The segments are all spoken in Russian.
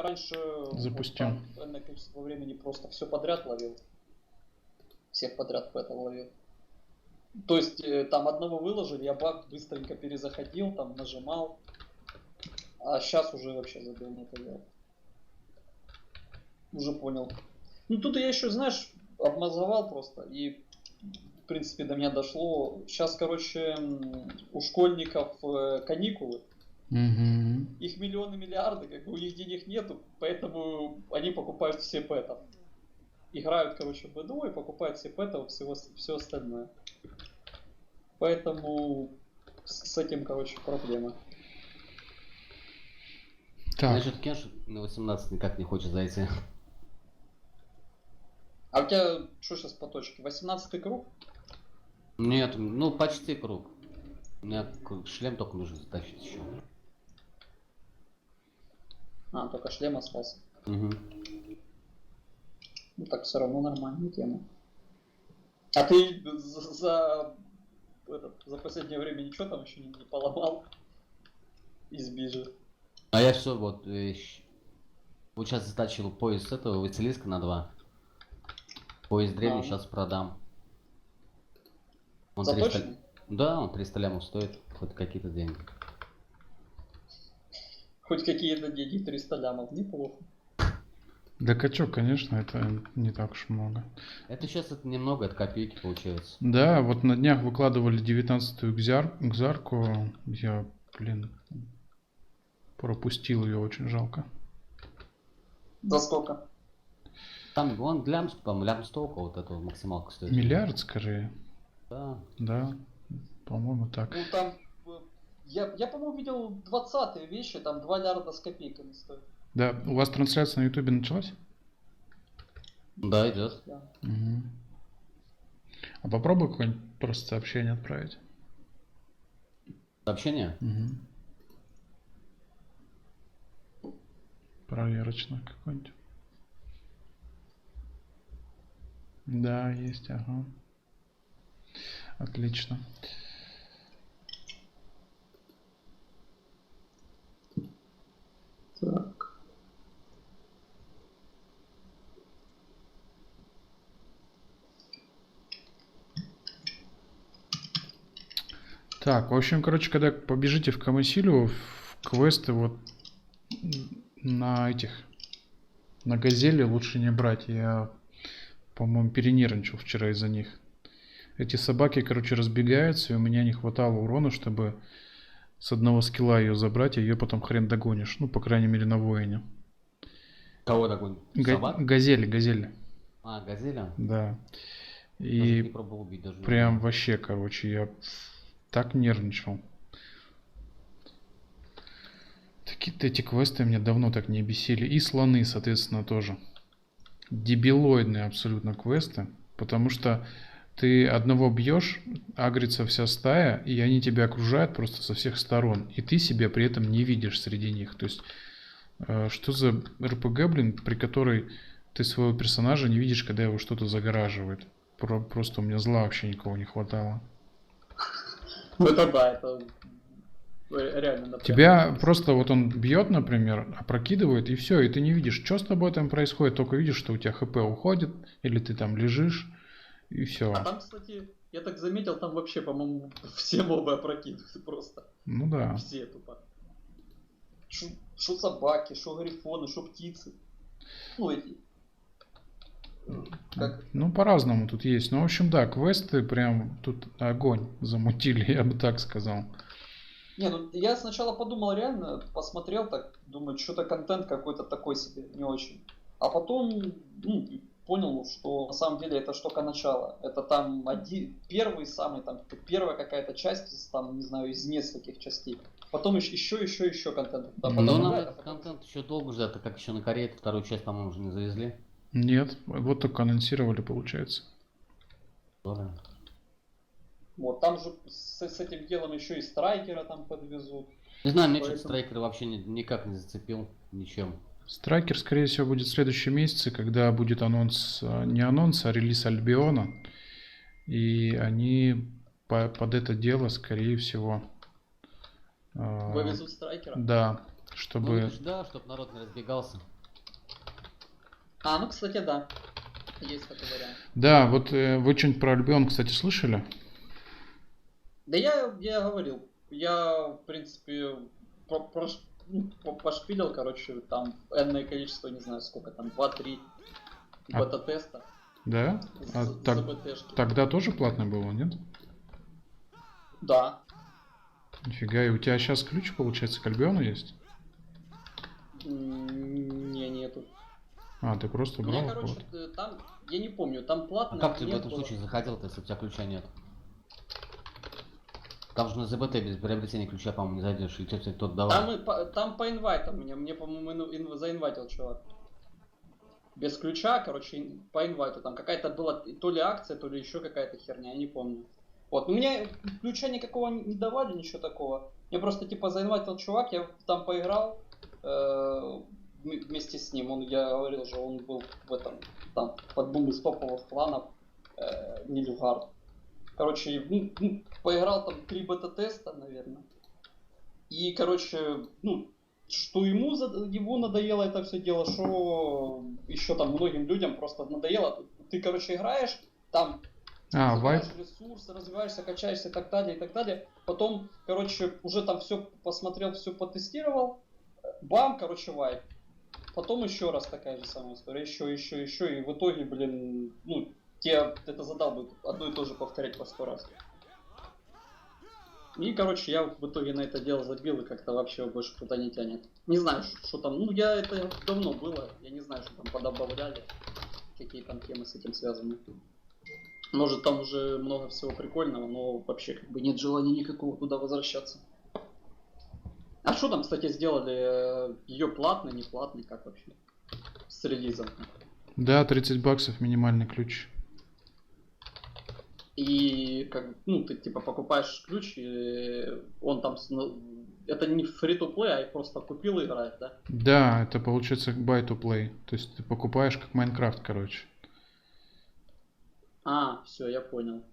раньше запустил. вот, там энное количество времени просто все подряд ловил. Всех подряд пэтов ловил. То есть там одного выложили, я баг быстренько перезаходил, там нажимал. А сейчас уже вообще забыл на это делать. Уже понял. Ну тут я еще, знаешь, обмазывал просто. И в принципе до меня дошло. Сейчас, короче, у школьников каникулы. Угу. Их миллионы, миллиарды, как бы у них денег нету, поэтому они покупают все пэтов. Играют, короче, в БДО и покупают все пэтов, все остальное. Поэтому с этим, короче, проблема. Так. Насчет кеш на 18 никак не хочет зайти. А у тебя что сейчас по точке? 18-й круг? Нет, ну почти круг. У меня шлем только нужно затащить еще. А, только шлем остался. Угу. Ну так все равно нормальная тема. А ты за последнее время ничего там еще не поломал из бижи? А я все вот сейчас затачил пояс этого Василиска на 2. Пояс древний сейчас продам. Он 300... Да, он 300 лямов стоит, хоть какие-то деньги. Хоть какие-то деньги, 300 лямов, неплохо. Да качок, конечно, это не так уж много. Это сейчас это немного, это копейки получается. Да, вот на днях выкладывали 19-ю экзарку. Я, блин, пропустил ее, очень жалко. За сколько? Там вон лям, по-моему, лям 100 вот этого максималка стоит. Миллиард скорее. Да. Да, по-моему так. Ну там, я по-моему, видел 20-е вещи, там 2 лярда с копейками стоит. Да, у вас трансляция на ютубе началась? Да, идет. Да. Угу. А попробуй какое-нибудь просто сообщение отправить. Сообщение? Угу. Проверочное какое-нибудь. Да, есть, ага. Отлично. Так. Так, в общем, короче, когда побежите в Камасилию, в квесты вот на этих, на газели лучше не брать. Я, по-моему, перенервничал вчера из-за них. Эти собаки, короче, разбегаются, и у меня не хватало урона, чтобы с одного скилла ее забрать, и ее потом хрен догонишь. Ну, по крайней мере, на воине. Кого догонишь? Собак? Газели. А, газеля? Да. Даже И не пробовал убить даже. прям вообще, короче, я так нервничал. Такие-то эти квесты меня давно так не бесили. И слоны, соответственно, тоже. Дебилоидные абсолютно квесты. Потому что ты одного бьешь, агрится вся стая, и они тебя окружают просто со всех сторон. И ты себя при этом не видишь среди них. То есть, что за РПГ, блин, при которой ты своего персонажа не видишь, когда его что-то загораживает. Просто у меня зла вообще никого не хватало. Ну это да, это реально напрямую. Тебя просто вот он бьет, например, опрокидывает, и все, и ты не видишь, что с тобой там происходит, только видишь, что у тебя ХП уходит, или ты там лежишь, и все. А там, кстати, я так заметил, там вообще, по-моему, все мобы опрокидывают просто. Ну да. Все тупо. Шо собаки, шо грифоны, шо птицы. Ну эти. Как? Ну по-разному тут есть. Ну в общем да, квесты прям тут огонь замутили, я бы так сказал. Не, ну я сначала подумал реально, посмотрел так, думаю, что-то контент какой-то такой себе, не очень. А потом, понял, что на самом деле это ж только начало. Это там первый самый, там первая какая-то часть, там, не знаю, из нескольких частей. Потом еще контент. Но нам этот контент еще долго ждать, так как еще на Корее вторую часть, по-моему, уже не завезли. Нет, вот только анонсировали, получается. Да. Вот, там же с этим делом еще и страйкера там подвезут. Не знаю, мне что-то страйкер вообще никак не зацепил ничем. Страйкер, скорее всего, будет в следующем месяце, когда будет анонс, не анонс, а релиз Альбиона. И они под это дело, скорее всего... Вывезут страйкера? Да, чтобы... Ну, да, чтобы народ не разбегался. А, ну, кстати, да. Есть такой вариант. Да, вот вы что-нибудь про Альбион, кстати, слышали? Да я говорил. Я, в принципе, пошпилил, короче, там энное количество, не знаю сколько там, 2-3 А, бета-теста да? А за БТшки. тогда тоже платно было, нет? Да. Нифига, и у тебя сейчас ключ, получается, к Альбиону есть? Не, нету. А, ты просто У меня, брал короче, вот. там, я не помню, там А платно как ты или в нет этом было. случае заходил-то, если у тебя ключа нет? Там же на ЗБТ без приобретения ключа, по-моему, не зайдешь, и тебе кто-то давал. Там по инвайтам мне, по-моему, заинвайтил чувак. Без ключа, короче, по инвайту. Там какая-то была то ли акция, то ли еще какая-то херня, я не помню. Вот, у меня ключа никакого не давали, ничего такого. Мне просто типа заинвайтил чувак, я там поиграл вместе с ним. Я говорил же, он был в этом, там, в одном из топовых кланов Нильфгард. Короче, поиграл там 3 бета-теста, наверное. И, короче, что ему надоело это все дело, что еще там многим людям просто надоело. Ты, короче, играешь, там Вайп. собираешь ресурсы, развиваешься, качаешься и так далее, и так далее. Потом, короче, уже там все посмотрел, все потестировал. Бам, короче, вайп. Потом еще раз такая же самая история, еще, и в итоге, блин, тебе это задал одно и то же повторять по 100 раз. И, короче, я в итоге на это дело забил и как-то вообще больше туда не тянет. Не знаю, что там, это давно было, я не знаю, что там подобавляли, какие там темы с этим связаны. Может, там уже много всего прикольного, но вообще как бы нет желания никакого туда возвращаться. А что там, кстати, сделали? Ее платный, не платный, как вообще? С релизом. Да, 30 баксов минимальный ключ. И как, ты типа покупаешь ключ, и он там, это не free-to-play, а просто купил и играешь, да? Да, это получается buy-to-play. То есть ты покупаешь как Майнкрафт, короче. А, все, я понял.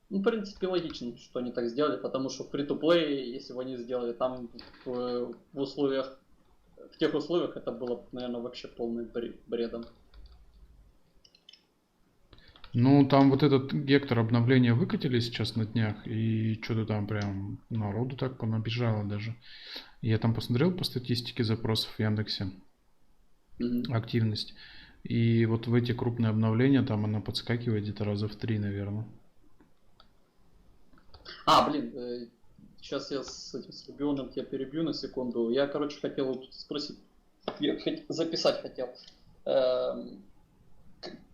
В принципе, логично, что они так сделали, потому что free-to-play, если бы они сделали там в условиях, в тех условиях, это было, наверное, вообще полным бредом. Ну, там вот этот Гектор обновление выкатили сейчас на днях, и что-то там прям народу так понабежало даже. Я там посмотрел по статистике запросов в Яндексе, активность. И вот в эти крупные обновления там она подскакивает где-то раза в 3, наверное. Блин, сейчас я с Альбионом тебя перебью на секунду. Я, короче, хотел спросить, записать хотел.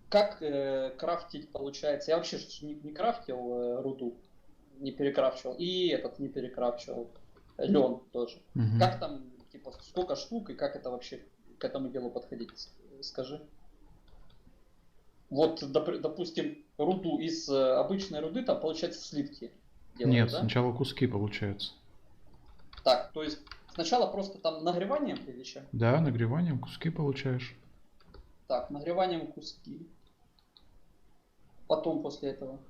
Как крафтить получается? Я вообще не крафтил руду, не перекрафчивал. И этот не перекрафчивал. Лен тоже. Угу. Как там, типа, сколько штук и как это вообще к этому делу подходить? Скажи. Вот, допустим, руду из обычной руды, там получается слитки. Делают, Нет, да? сначала куски получаются. Так, то есть сначала просто там нагреванием или что? Да, нагреванием куски получаешь. Так, нагреванием куски. Потом после этого.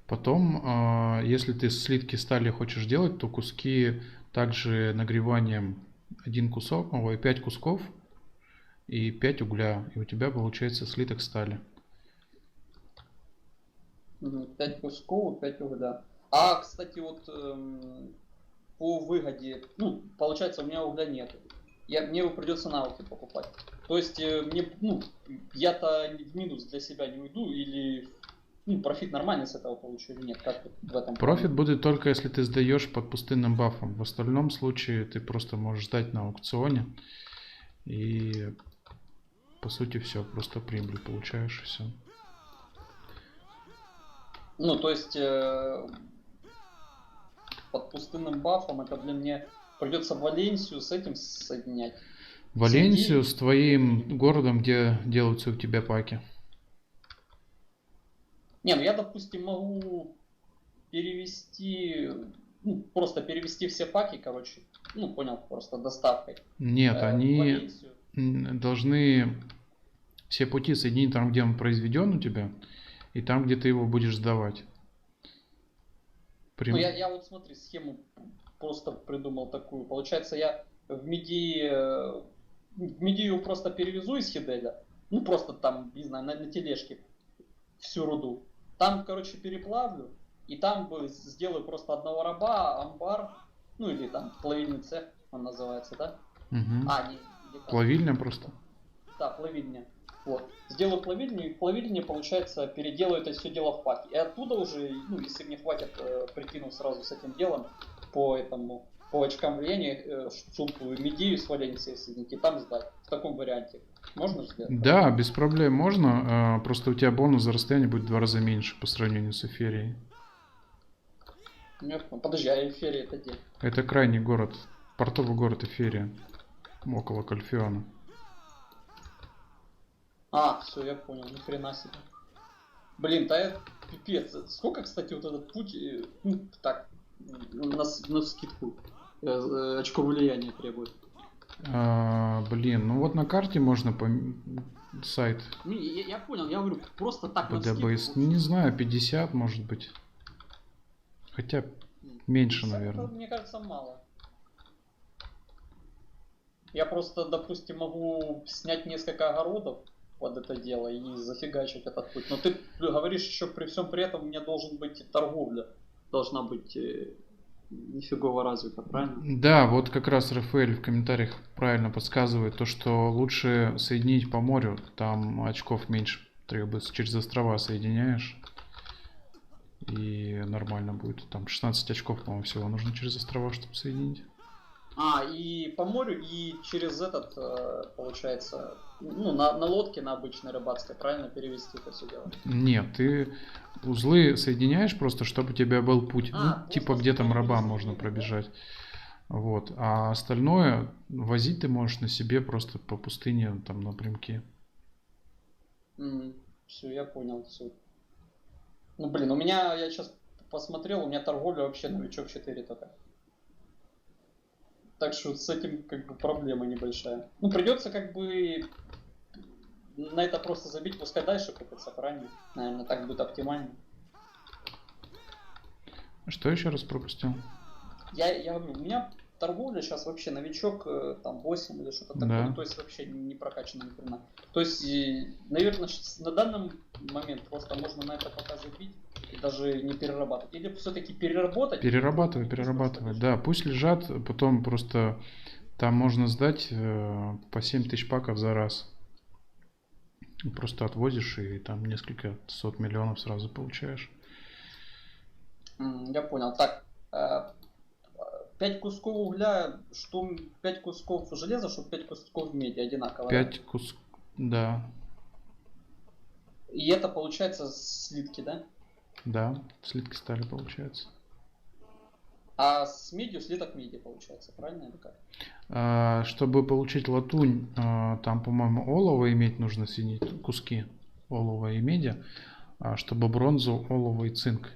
Потом, если ты слитки стали хочешь делать, то куски также нагреванием 5 кусков и 5 угля. И у тебя получается слиток стали. 5 кусков, 5 угля. А, кстати, вот по выгоде, получается, у меня угля нет. Мне его придется навыки покупать. То есть я-то в минус для себя не уйду, или профит нормальный с этого получу или нет? Как в этом Профит будет только если ты сдаешь под пустынным бафом. В остальном случае ты просто можешь сдать на аукционе. И по сути все, просто прибыль получаешь и все. То есть под пустынным бафом это, мне придется Валенсию с этим соединять. Валенсию с твоим городом, где делаются у тебя паки. Я, допустим, могу перевести, просто перевести все паки, короче, понял, просто доставкой. Нет, они должны все пути соединить там, где он произведен у тебя, и там, где ты его будешь сдавать. Я вот смотри, схему просто придумал такую. Получается, я в MIDI его просто перевезу из Хиделя, ну просто там, не знаю, на тележке всю руду. Там, короче, переплавлю, и там бы сделаю просто одного раба, амбар, ну или там плавильный цех, он называется, да? Угу. Не как. Плавильня просто. Да, плавильня. Вот. Сделаю плавильню, и в плавильне, получается, переделаю это все дело в паки. И оттуда уже, ну, если мне хватит, прикину сразу с этим делом по очкам влияния, сумку медию с валенсией соединить и там сдать. В таком варианте. Можно же сделать? Да, без проблем можно. Просто у тебя бонус за расстояние будет в 2 раза меньше по сравнению с Эфирией. Нет, ну, подожди, а Эфирия это где? Это крайний город. Портовый город Эфирия. Около Кальфиона. Все, я понял, ни хрена себе. Блин, да это пипец. Сколько, кстати, вот этот путь, ну, так, на скидку, очко влияния требует? Блин, ну вот на карте можно сайт Ну, я понял, я говорю, просто так на BDBase. скидку. Не знаю, 50 может быть. Хотя меньше, 50, наверное. мне кажется, мало. Я просто, допустим, могу снять несколько огородов под это дело и зафигачить этот путь. Но ты говоришь еще при всем при этом у меня должен быть и торговля. Должна быть нифигово развита, правильно? Да, вот как раз Рафаэль в комментариях правильно подсказывает то, что лучше соединить по морю, там очков меньше требуется, через острова соединяешь, и нормально будет. Там 16 очков, по-моему, всего нужно через острова, чтобы соединить. И по морю, и через этот, получается, ну, на лодке, на обычной рыбацкой, правильно перевести это все дело? Нет, ты узлы соединяешь просто, чтобы у тебя был путь, типа просто где чтобы там они были раба можно соединены, да? пробежать. Вот. А остальное возить ты можешь на себе просто по пустыне, там напрямки. Все, я понял, все. Ну, блин, у меня, я сейчас посмотрел, у меня торговля вообще новичок 4 только. Так что с этим как бы проблема небольшая. Ну, придется как бы на это просто забить, пускай дальше купится, правильно? Наверное, так будет оптимально. Что еще раз пропустил? Я говорю, у меня торговля сейчас вообще новичок, там 8 или что-то такое, Да. то есть вообще не прокачано ни хрена. То есть, наверное, на данный момент просто можно на это пока забить и даже не перерабатывать. Или все-таки переработать? Перерабатывай. Да, пусть лежат, потом просто там можно сдать по 7000 паков за раз. Просто отвозишь и там несколько сот миллионов сразу получаешь. Я понял. Так, 5 кусков угля, что 5 кусков железа, что 5 кусков меди одинаково. 5 кусков, да. И это получается слитки, да? Да, слитки стали получается. А с медью слиток меди получается, правильно или как? Чтобы получить латунь, там, по-моему, олово иметь нужно соединить, куски олова и меди. А чтобы бронзу, олово и цинк.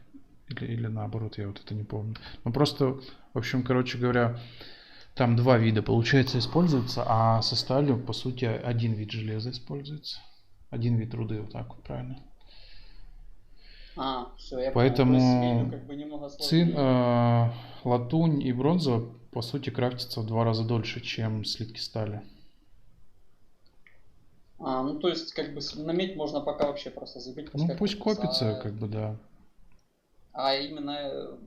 Или наоборот, я вот это не помню. Ну просто, в общем, короче говоря, там 2 вида, получается, используется, а со сталью, по сути, 1 вид железа используется. 1 вид руды, вот так вот, правильно. Все, я Поэтому понял. То есть медью как бы немного сложнее. латунь и бронза, по сути, крафтятся в 2 раза дольше, чем слитки стали. Ну то есть как бы на медь можно пока вообще просто забить. Ну пусть копится, как бы, да. А именно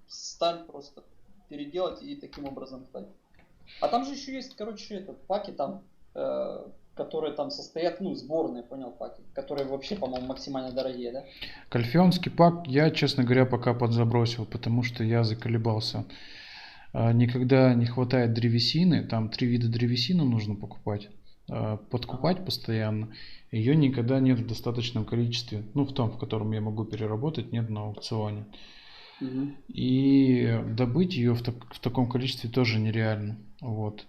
сталь просто переделать и таким образом стать. А там же еще есть, короче, паки там, которые там состоят, ну, сборные, понял, паки, которые вообще, по-моему, максимально дорогие, да? Кальфионский пак я, честно говоря, пока подзабросил, потому что я заколебался. Никогда не хватает древесины, там 3 вида древесины нужно покупать, подкупать постоянно. Ее никогда нет в достаточном количестве, ну, в том, в котором я могу переработать, нет на аукционе. И добыть ее в таком количестве тоже нереально. Вот.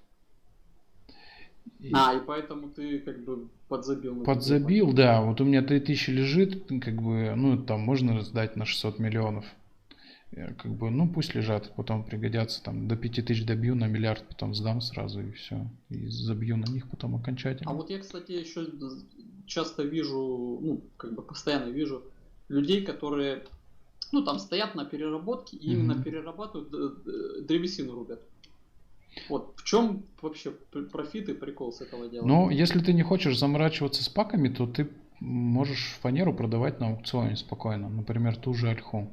И поэтому ты как бы подзабил. Подзабил, да. Вот у меня 3000 лежит, как бы, ну, там можно сдать на 600 миллионов. Как бы, ну, пусть лежат, потом пригодятся. Там до 5000 добью, на миллиард потом сдам сразу и все. И забью на них потом окончательно. А вот я, кстати, еще часто вижу, ну, как бы постоянно вижу людей, которые, ну, там стоят на переработке и именно перерабатывают, древесину рубят. Вот в чем вообще профит и прикол с этого дела? Но если ты не хочешь заморачиваться с паками, то ты можешь фанеру продавать на аукционе спокойно. Например, ту же ольху.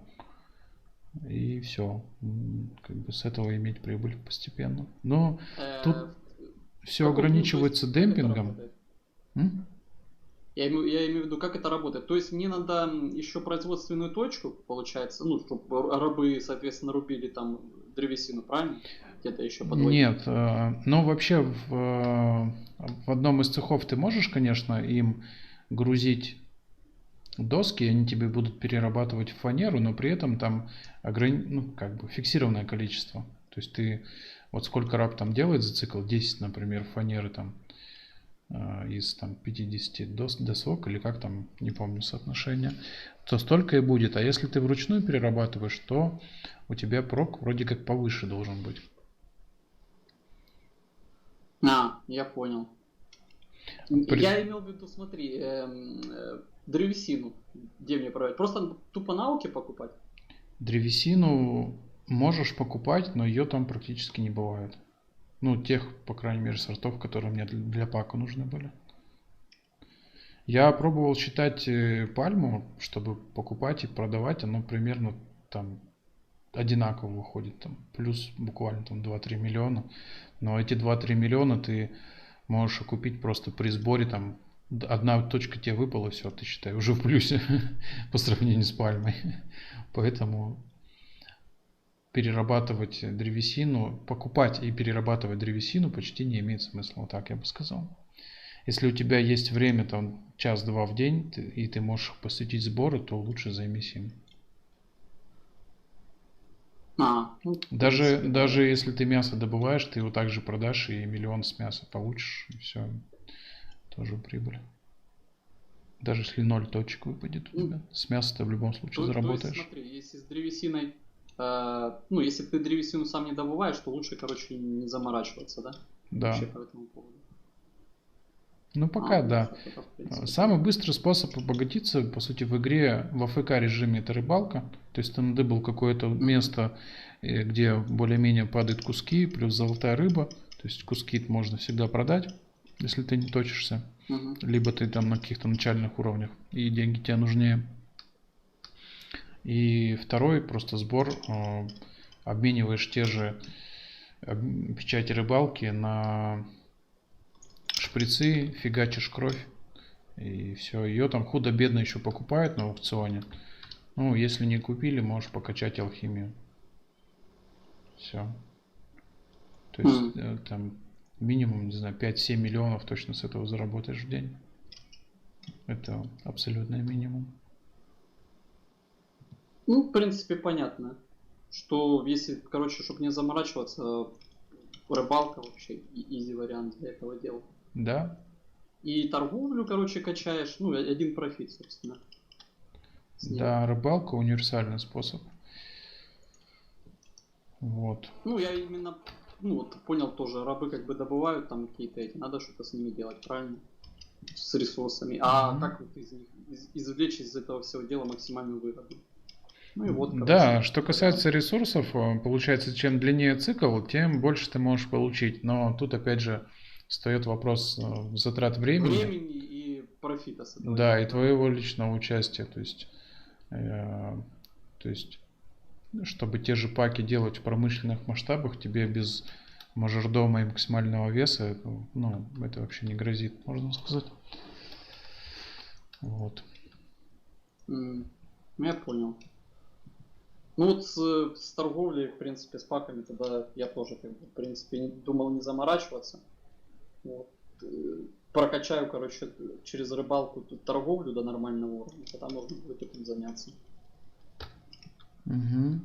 И все. Как бы с этого иметь прибыль постепенно. Но тут Э, все ну, то есть, ограничивается как это демпингом. работает? М? Я имею в виду, как это работает. То есть мне надо еще производственную точку, получается, ну, чтобы рабы, соответственно, рубили там древесину, правильно? Где-то еще подводить. Нет, но вообще в одном из цехов ты можешь, конечно, им грузить доски, они тебе будут перерабатывать в фанеру, но при этом там ну, как бы фиксированное количество. То есть ты вот сколько раб там делает за цикл, 10, например, фанеры там из там 50 досок или как там, не помню соотношение, то столько и будет. А если ты вручную перерабатываешь, то у тебя прок вроде как повыше должен быть. Я понял. Я имел в виду, смотри, древесину, где мне продавать? Просто тупо на Ауке покупать? Древесину можешь покупать, но ее там практически не бывает. Ну, тех, по крайней мере, сортов, которые мне для пака нужны были. Я пробовал считать пальму, чтобы покупать и продавать, оно примерно там одинаково выходит, там, плюс буквально там 2-3 миллиона. Но эти 2-3 миллиона ты можешь купить просто при сборе, там, одна точка тебе выпала, все, ты считай, уже в плюсе по сравнению с пальмой. Поэтому перерабатывать древесину, покупать и перерабатывать древесину почти не имеет смысла, вот так я бы сказал. Если у тебя есть время, там, час-два в день, и ты можешь посвятить сборы, то лучше займись им. Ну, в Даже принципе, да. если ты мясо добываешь, ты его также продашь и миллион с мяса получишь, и все, тоже прибыль. Даже если 0 точек выпадет у тебя, с мяса ты в любом случае То есть, заработаешь. смотри, если с древесиной, ну, если ты древесину сам не добываешь, то лучше, короче, не заморачиваться, да? Да. Вообще по этому поводу. Ну пока да. Это, в принципе, Самый быстрый способ обогатиться, по сути, в игре в АФК режиме это рыбалка. То есть ты надыбал какое-то место, где более-менее падают куски, плюс золотая рыба. То есть куски можно всегда продать, если ты не точишься. Либо ты там на каких-то начальных уровнях, и деньги тебе нужнее. И второй просто сбор. Обмениваешь те же печати рыбалки на шприцы, фигачишь кровь. И все, ее там худо-бедно еще покупают на аукционе. Ну, если не купили, можешь покачать алхимию. Все. То есть там минимум, не знаю, 5-7 миллионов точно с этого заработаешь в день. Это абсолютный минимум. Ну, в принципе, понятно. Что если, короче, чтобы не заморачиваться, рыбалка вообще изи вариант для этого дела. Да. И торговлю, короче, качаешь, ну, один профит, собственно. Да, рыбалка универсальный способ. Вот. Ну, я именно, ну, вот понял тоже, рабы как бы добывают там какие-то эти, надо что-то с ними делать, правильно? С ресурсами. А как вот из них извлечь из этого всего дела максимальную выгоду? Ну и вот, короче. Да, что касается ресурсов, получается, чем длиннее цикл, тем больше ты можешь получить. Но тут опять же встает вопрос затрат времени. Времени и профита с этого. Да, и твоего личного участия. То есть, чтобы те же паки делать в промышленных масштабах, тебе без мажордома и максимального веса, ну, это вообще не грозит, можно сказать. Вот. Я понял. Ну вот с торговлей, в принципе, с паками тогда я тоже, как бы, в принципе, думал не заморачиваться. Вот. Прокачаю, короче, через рыбалку торговлю до нормального уровня, тогда можно будет этим заняться. Угу.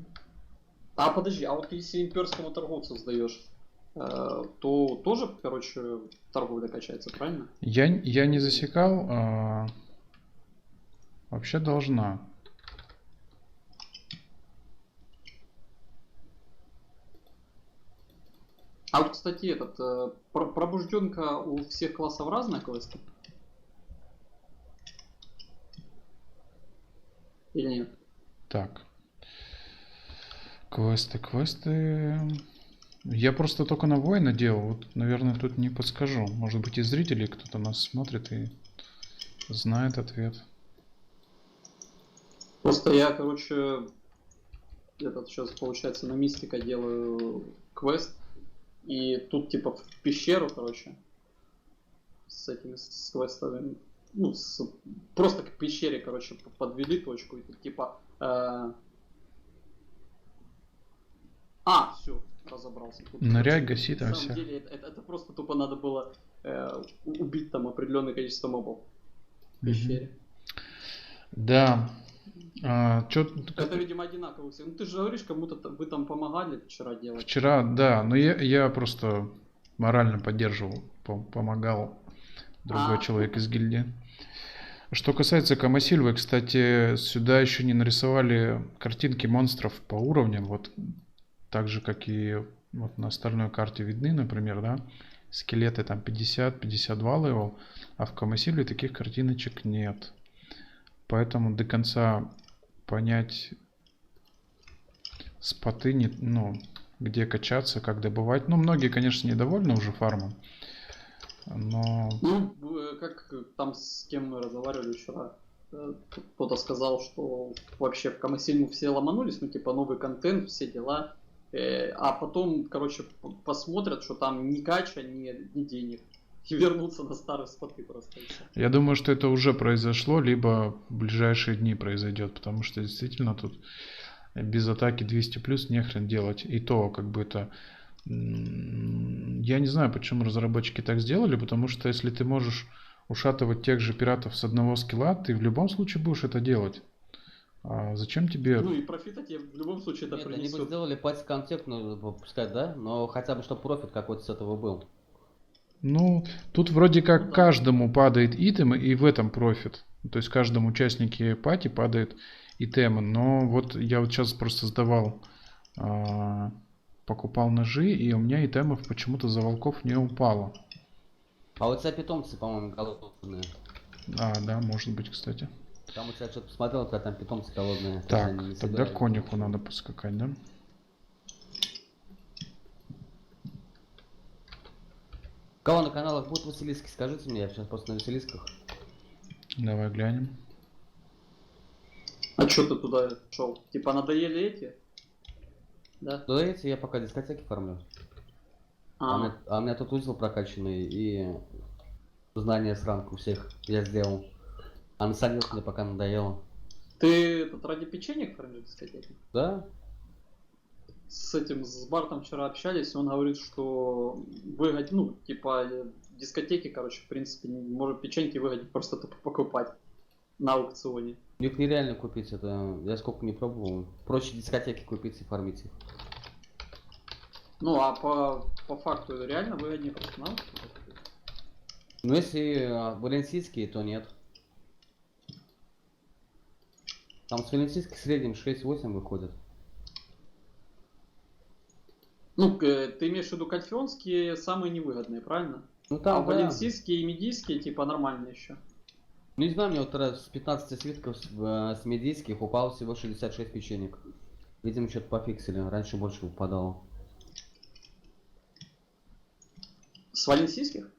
А подожди, а вот если имперскому торговцу сдаешь, то тоже, короче, торговля качается, правильно? Я не засекал, вообще должна. А вот, кстати, пробужденка у всех классов разная квеста? Или нет? Так. Квесты. Я просто только на воина делал. Вот, наверное, тут не подскажу. Может быть, и зрителей кто-то нас смотрит и знает ответ. Просто я, короче, этот сейчас, получается, на мистика делаю квест. И тут, типа, в пещеру, короче, с этими, с квестами, ну, просто к пещере, короче, подвели точку. И тут, типа, все, разобрался. Тут, Ныряй, короче, гаси на там самом все. деле, это просто тупо надо было убить там определенное количество мобов в пещере. Да. Это, видимо, одинаково все. Ну, ты же говоришь, кому-то вы там помогали вчера делать. Вчера, да, но я просто морально поддерживал, помогал другой человек из гильдии. Что касается Камасильвы, кстати, сюда еще не нарисовали картинки монстров по уровням, вот так же, как и вот на остальной карте видны, например, да, скелеты там 50-52 левел, а в Камасильве таких картиночек нет. Поэтому до конца понять споты, ну, где качаться, как добывать. Ну, многие, конечно, недовольны уже фармом, но... Ну, как там с кем мы разговаривали вчера, кто-то сказал, что вообще в Камасильму все ломанулись, ну, типа, новый контент, все дела, а потом, короче, посмотрят, что там ни кача, ни денег, и вернутся на старые споты просто. Я думаю, что это уже произошло, либо в ближайшие дни произойдет, потому что действительно тут без атаки 200 плюс нехрен делать. И то, как бы это... Я не знаю, почему разработчики так сделали, потому что если ты можешь ушатывать тех же пиратов с одного скилла, ты в любом случае будешь это делать. А зачем тебе... Ну и профита тебе в любом случае это Нет, принесет. они бы сделали пати-контент, ну, выпускать, да? Но хотя бы, чтобы профит какой-то с этого был. Ну, тут вроде как Ну да. каждому падает итем, и в этом профит. То есть каждому участнике пати падает итемы. Но вот я вот сейчас просто сдавал, покупал ножи, и у меня итемов почему-то за волков не упало. А у тебя питомцы, по-моему, голодные. Да, может быть, кстати. Там у тебя что-то посмотрел, у тебя там питомцы голодные. то есть Так, они не тогда собирают конюху ничего. надо поскакать, да? У кого на каналах будут Василиски, скажите мне, я сейчас просто на Василисках. Давай глянем. А что ты туда шел? Типа надоели эти? Да? Да эти я пока дискотеки фармлю. А у меня тут узел прокачанный и знания с ранку всех я сделал. А на санёк мне пока надоело. Ты тут ради печенек фармил дискотеки? Да? С этим, с Бартом вчера общались, и он говорит, что выгодить, ну, типа, дискотеки, короче, в принципе, может печеньки выгодить просто тупо покупать на аукционе. Их нереально купить, это я сколько не пробовал. Проще дискотеки купить и фармить их. Ну, а по факту это реально выгоднее просто на аукционе? Но если валенсийские, то нет. Там с валенсийских в среднем 6-8 выходит. Ну, ты имеешь в виду кальфионские самые невыгодные, правильно? Ну А там, да. валенсийские и медийские, типа, нормальные еще. Ну не знаю, мне вот раз с 15 свитков с медийских упало всего 66 печенек. Видимо, что-то пофиксили, раньше больше выпадало. С валенсийских?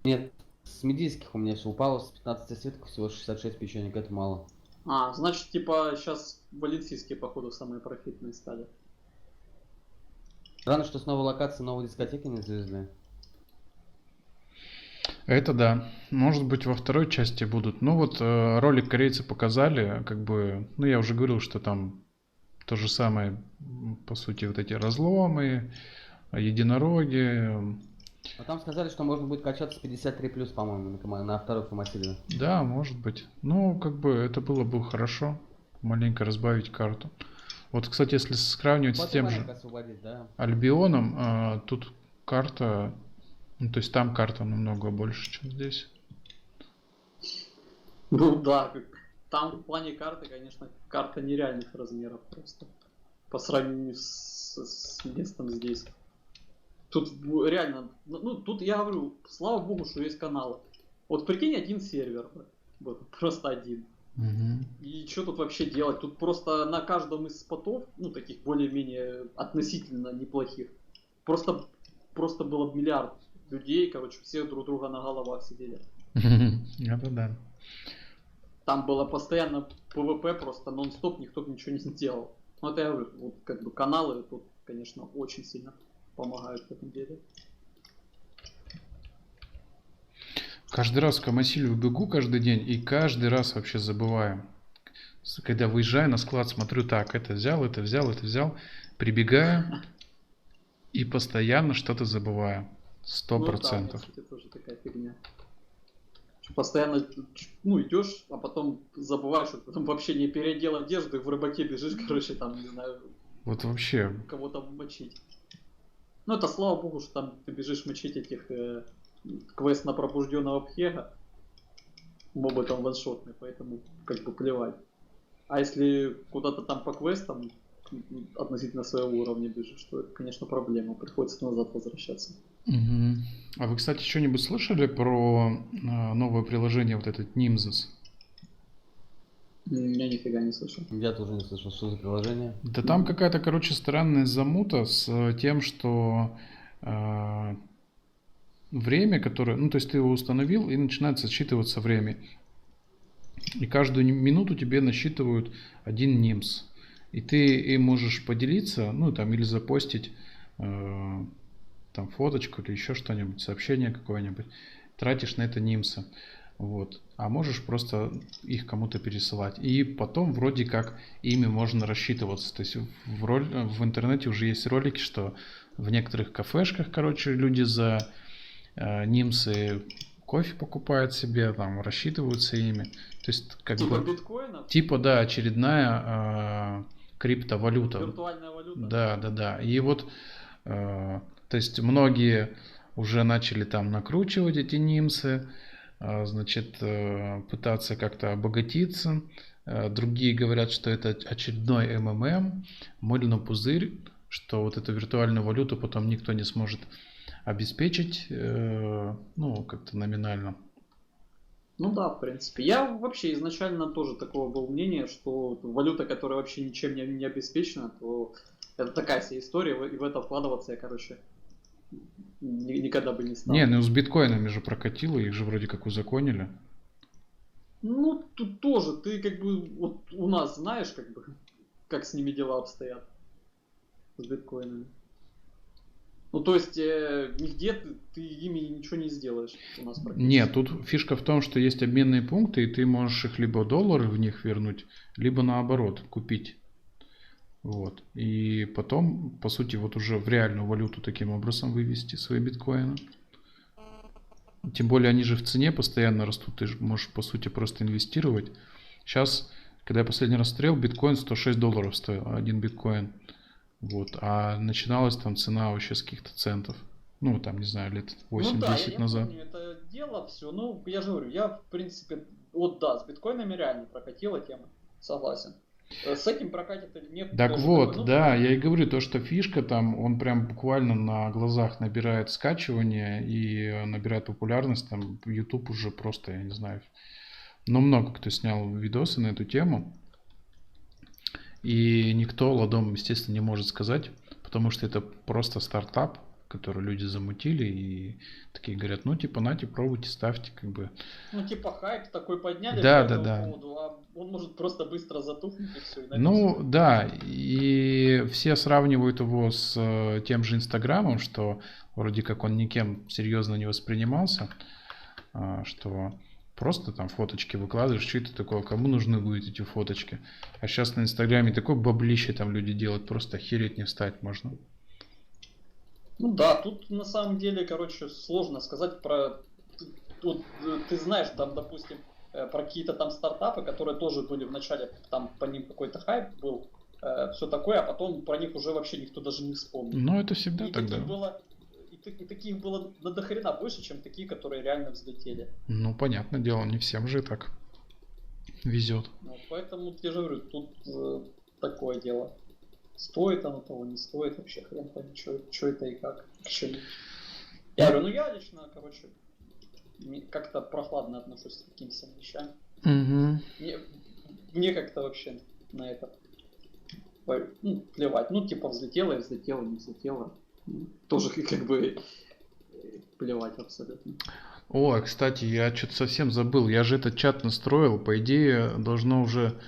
Нет, с медийских у меня все упало, с 15 свитков всего 66 печенек, это мало. Значит, типа, сейчас валенсийские, походу, самые профитные стали. Странно, что снова локации новой дискотеки не завезли. Это да. Может быть, во второй части будут. Ну вот ролик корейцы показали, как бы, ну я уже говорил, что там то же самое, по сути, вот эти разломы, единороги. А там сказали, что можно будет качаться с 53+, по-моему, на второй Камасильве. Да, может быть. Ну, как бы это было бы хорошо. Маленько разбавить карту. Вот, кстати, если сравнивать с тем же освободить, да. Альбионом, тут карта, ну, то есть там карта намного больше, чем здесь. Ну да, там в плане карты, конечно, карта нереальных размеров просто. По сравнению с местом здесь. Тут реально, ну тут я говорю, слава богу, что есть каналы. Вот прикинь, один сервер, вот, просто один. Угу. И что тут вообще делать? Тут просто на каждом из спотов, ну таких более-менее относительно неплохих, просто было миллиард людей, короче, все друг друга на головах сидели. Это да. Там было постоянно ПВП, просто нон-стоп, никто ничего не сделал. Ну это я говорю, вот как бы каналы тут, конечно, очень сильно помогают в этом деле. Каждый раз в Камасилию бегу каждый день и каждый раз вообще забываю. Когда выезжаю на склад, смотрю, так, это взял, прибегаю и постоянно что-то забываю. 100%. Ну да, у меня, кстати, тоже такая фигня. Постоянно, ну, идешь, а потом забываешь, что ты там вообще не переодел одежду и в рыбаке бежишь, короче, там, не знаю, Вот вообще. кого-то мочить. Ну, это слава богу, что там ты бежишь мочить этих квест на пробужденного пхега. Мобы там ваншотные, поэтому как бы плевать. А если куда-то там по квестам относительно своего уровня бежишь, то это, конечно, проблема. Приходится назад возвращаться. Угу. А вы, кстати, что-нибудь слышали про новое приложение, вот этот Nimzes? Я нифига не слышал. Я тоже не слышал, что за приложение. Да там какая-то, короче, странная замута с тем, что время, которое... Ну, то есть ты его установил, и начинается отсчитываться время. И каждую минуту тебе насчитывают один нимс. И ты им можешь поделиться, ну, там, или запостить там фоточку или еще что-нибудь, сообщение какое-нибудь. Тратишь на это нимса. Вот. А можешь просто их кому-то пересылать. И потом вроде как ими можно рассчитываться. То есть в интернете уже есть ролики, что в некоторых кафешках, короче, люди за нимсы кофе покупают себе, там рассчитываются ими. То есть как типа бы биткоинов? типа, да, очередная криптовалюта. Виртуальная валюта? Да. И вот, то есть многие уже начали там накручивать эти нимсы, значит, пытаться как-то обогатиться. Другие говорят, что это очередной МММ, мыльный пузырь, что вот эту виртуальную валюту потом никто не сможет обеспечить, ну, как-то номинально. Ну да, в принципе. Я вообще изначально тоже такого был мнения, что валюта, которая вообще ничем не обеспечена, то это такая себе история, и в это вкладываться я, короче, никогда бы не стал. Не, ну с биткоинами же прокатило, их же вроде как узаконили. Ну, тут тоже, ты как бы, вот у нас знаешь, как бы, как с ними дела обстоят, с биткоинами. Ну, то есть, нигде ты ими ничего не сделаешь у нас практически. Нет, тут фишка в том, что есть обменные пункты, и ты можешь их либо доллары в них вернуть, либо наоборот купить. Вот. И потом, по сути, вот уже в реальную валюту таким образом вывести свои биткоины. Тем более они же в цене постоянно растут, ты же можешь, по сути, просто инвестировать. Сейчас, когда я последний раз смотрел, биткоин $106 стоил, один биткоин. Вот. А начиналась там цена вообще с каких-то центов. Ну, там, не знаю, лет 8-10 ну, да, я назад. помню это дело все. Ну, я же говорю, я, в принципе, вот да, с биткоинами реально прокатила тема, согласен. С этим прокатит или нет? Так тоже вот, такой, ну, да, я и говорю, то, что фишка там, он прям буквально на глазах набирает скачивание и набирает популярность, там YouTube уже просто, я не знаю, но много кто снял видосы на эту тему, и никто ладом, естественно, не может сказать, потому что это просто стартап, который люди замутили и такие говорят, ну типа нате, пробуйте, ставьте, как бы. Ну, типа хайп такой подняли Да, по да, этому да. поводу, а он может просто быстро затухнуть и все. И Ну да, и все сравнивают его с тем же Инстаграмом, что вроде как он никем серьезно не воспринимался, что просто там фоточки выкладываешь, что это такое, кому нужны будут эти фоточки. А сейчас на Инстаграме такое баблище там люди делают, просто охереть не встать можно. Ну да, тут на самом деле, короче, сложно сказать про... Тут ты знаешь, там, допустим, про какие-то там стартапы, которые тоже были в начале, там по ним какой-то хайп был, все такое, а потом про них уже вообще никто даже не вспомнил. Ну это всегда и тогда. таких было до хрена больше, чем такие, которые реально взлетели. Ну, понятное дело, не всем же так везет. Вот, поэтому, я же говорю, тут такое дело. Стоит оно того, не стоит, вообще хрен пойми, что это и как. К чему. Я говорю, ну я лично, короче, как-то прохладно отношусь к таким всем вещам. Угу. Мне как-то вообще на это плевать. Ну, типа, взлетело, не взлетело. Тоже как бы плевать абсолютно. О, кстати, я что-то совсем забыл. Я же этот чат настроил. По идее, должно уже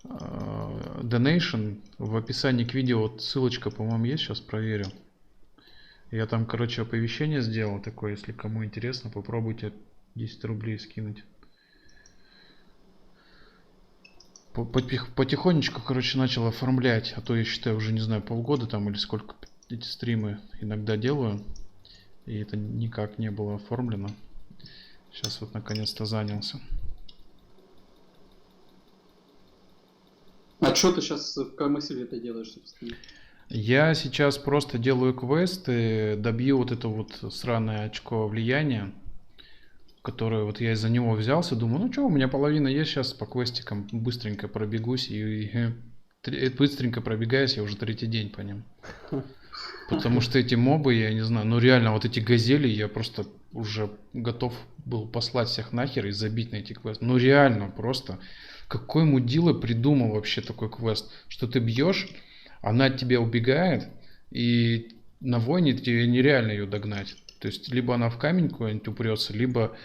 donation в описании к видео. Вот ссылочка, по-моему, есть. Сейчас проверю. Я там, короче, оповещение сделал такое. Если кому интересно, попробуйте 10 рублей скинуть. Потихонечку, короче, начал оформлять. А то я считаю, уже не знаю, полгода там или сколько эти стримы иногда делаю. И это никак не было оформлено. Сейчас вот наконец-то занялся. А что ты сейчас в Камасиле это делаешь, собственно? Я сейчас просто делаю квесты, добью вот это вот сраное очко влияния, которое вот я из-за него взялся. Думаю, ну что, у меня половина есть, сейчас по квестикам быстренько пробегусь. И быстренько пробегаюсь, я уже 3-й день по ним. Потому что эти мобы, я не знаю, ну реально вот эти газели, я просто уже готов был послать всех нахер и забить на эти квесты. Ну реально просто. Какой мудила придумал вообще такой квест, что ты бьешь, она от тебя убегает, и на войне тебе нереально ее догнать. То есть либо она в камень куда-нибудь упрется, либо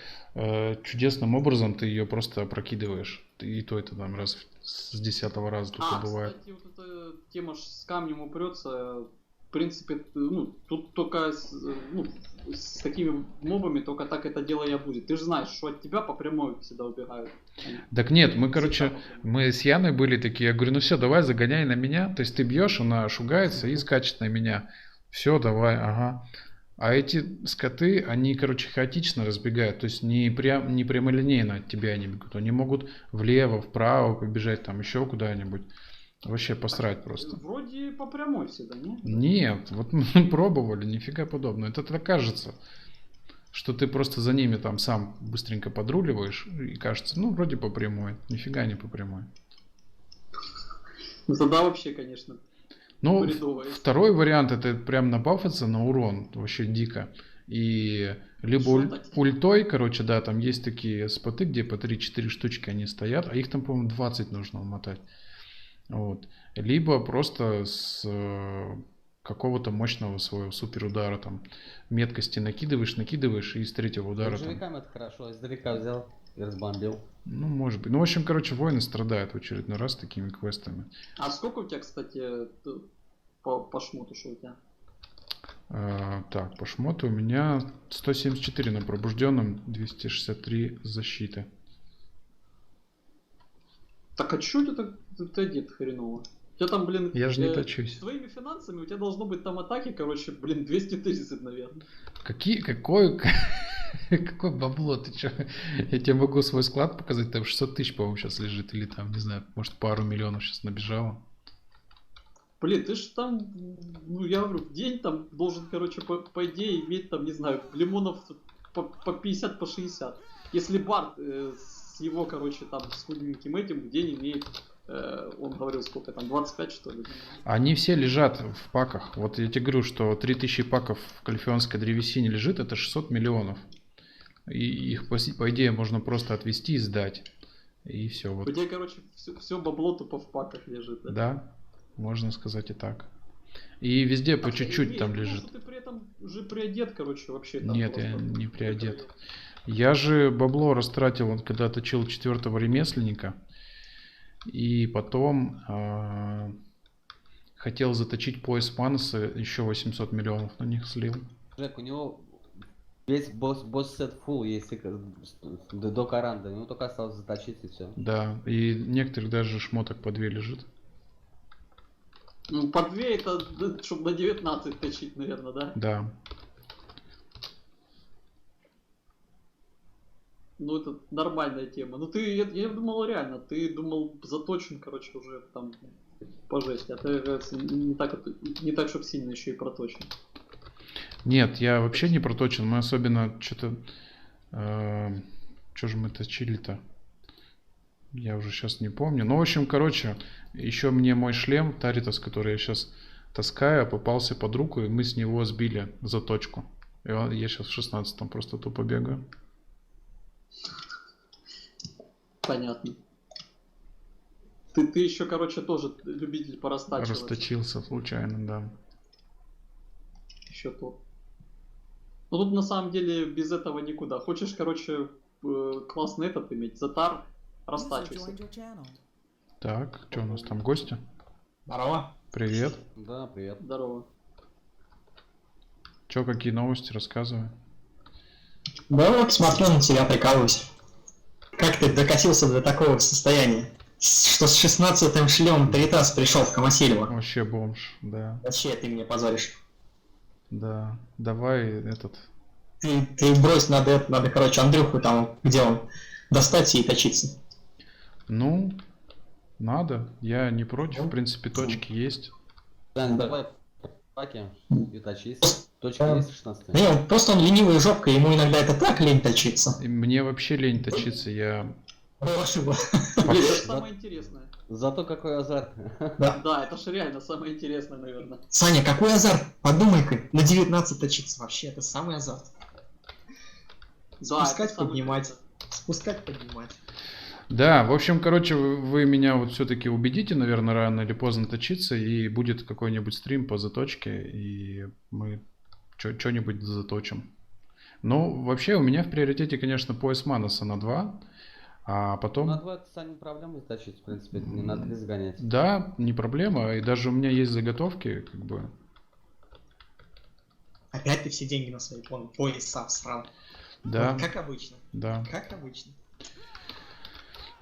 чудесным образом ты ее просто опрокидываешь. И то это там раз с 10-го раза только бывает. Кстати, вот эта тема с камнем упрется. В принципе, ну, тут только с такими мобами только так это дело и будет. Ты же знаешь, что от тебя по прямой всегда убегают. Так нет, мы, короче, мы с Яной были такие, я говорю, ну все, давай загоняй на меня. То есть ты бьешь, она шугается и скачет на меня. Все, давай, ага. А эти скоты, они, короче, хаотично разбегают. То есть не прямолинейно от тебя они бегут. Они могут влево, вправо побежать, там еще куда-нибудь. Вообще посрать просто. Вроде по прямой всегда, не? Нет, вот мы пробовали, нифига подобного. Это так кажется, что ты просто за ними там сам быстренько подруливаешь, и кажется, ну, вроде по прямой. Нифига не по прямой. Ну тогда вообще, конечно, Ну, бредовая второй вариант, это прям набафаться на урон, вообще дико. И либо Шотать. ультой, короче, да, там есть такие споты, где по 3-4 штучки они стоят, а их там, по-моему, 20 нужно умотать. Вот. Либо просто с какого-то мощного своего супер удара там меткости накидываешь и с 3-го удара там. Боевиками это хорошо, издалека взял и разбомбил. Ну, может быть. Ну, в общем, короче, воины страдают в очередной раз такими квестами. А сколько у тебя, кстати, по шмоту, что у тебя? Так, по шмоту у меня 174 на пробужденном, 263 защиты. Так а чё ты одет хреново? У тебя там, блин, Я же не точусь. с твоими финансами у тебя должно быть там атаки, короче, блин, 230, наверное. Какое бабло, ты чё? Я тебе могу свой склад показать, там 600 тысяч, по-моему, сейчас лежит, или там, не знаю, может пару миллионов сейчас набежало. Блин, ты ж там, ну я говорю, в день там должен, короче, по идее иметь там, не знаю, лимонов по 50, по 60. Если Барт с его, короче, там, с худеньким этим в день имеет, он говорил, сколько там, 25 что ли? Они все лежат в паках. Вот я тебе говорю, что 3000 паков в калифионской древесине лежит, это 600 миллионов. И их, по идее, можно просто отвезти и сдать. И все. Вот. У тебя, короче, все бабло тупо в паках лежит. Да, можно сказать и так. И везде по чуть-чуть там лежит. Что ты при этом уже приодет, короче, вообще. Там нет, я не приодет. Я же бабло растратил, вот, когда точил 4-го ремесленника. И потом хотел заточить пояс Маноса, еще 800 миллионов на них слил. Жек, у него весь босс-сет full, если до Каранда. Ему только осталось заточить и все. Да, и некоторых даже шмоток по 2 лежит. Ну, по 2 это, чтобы на 19 точить, наверное, да? Да. Ну, это нормальная тема. Ну, я думал, реально, ты думал заточен, короче, уже там по жести. А ты, кажется, не так, чтобы сильно еще и проточен. Нет, я вообще не проточен. Мы особенно что-то... Что же мы точили-то? Я уже сейчас не помню. Ну, в общем, короче, еще мне мой шлем Таритас, который я сейчас таскаю, попался под руку, и мы с него сбили заточку. И я сейчас в 16-м просто тупо бегаю. Понятно. Ты еще, короче, тоже любитель порастачиваться. Расточился случайно, да. Еще тот. Ну тут на самом деле без этого никуда. Хочешь, короче, классный этот иметь, Затар, растачивайся. Так, что у нас там, гости? Здорово. Привет. Да, привет. Здорово. Че, какие новости, рассказывай. Да вот, смотрю на тебя, прикалываюсь. Как ты докатился до такого состояния? Что с 16-м шлем Тритас пришел в Камасилево. Вообще бомж, да. Вообще ты меня позоришь. Да. Давай этот... Ты брось, надо, короче, Андрюху там, где он, достать и точиться. Ну, надо. Я не против. В принципе, точки есть. Да, Да. давай паки и точись. Точка есть 16. Не, просто он ленивый жопка, ему иногда это так лень точиться. И мне вообще лень точиться. Я... Прошу. Блин, это самое интересное. Зато какой азарт. Да, это же реально самое интересное, наверное. Саня, какой азарт? Подумай-ка, на 19 точиться вообще, это самый азарт. Да, Спускать, это самое поднимать. интересное. Спускать, поднимать. Да, в общем, короче, вы меня вот все-таки убедите, наверное, рано или поздно точиться, и будет какой-нибудь стрим по заточке, и мы что-нибудь заточим. Ну, вообще, у меня в приоритете, конечно, пояс Маноса на 2, а потом... На 2 это, Саня, не проблема заточить, в принципе, не на 3 загонять. Да, не проблема, и даже у меня есть заготовки, как бы... Опять ты все деньги на свои пояса всрал. Да, Вот как обычно. да. Как обычно.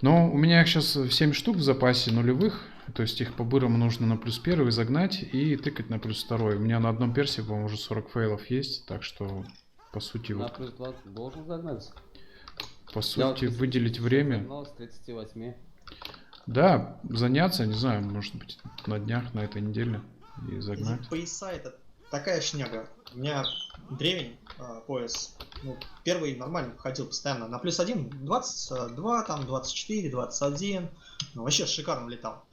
Но у меня их сейчас 7 штук в запасе нулевых, то есть их по-бырому нужно на плюс 1 загнать и тыкать на плюс 2. У меня на одном персе, по-моему, уже 40 фейлов есть, так что, по сути, На вот, плюс 2 должен загнать. по Я вот сути, выделить время. загнал с 38. Да, заняться, не знаю, может быть, на днях, на этой неделе и загнать. Пояса это такая шняга. У меня древень пояс. Ну, первый нормально ходил постоянно. На плюс 1, 22, там 24, 21. Ну, вообще шикарно летал.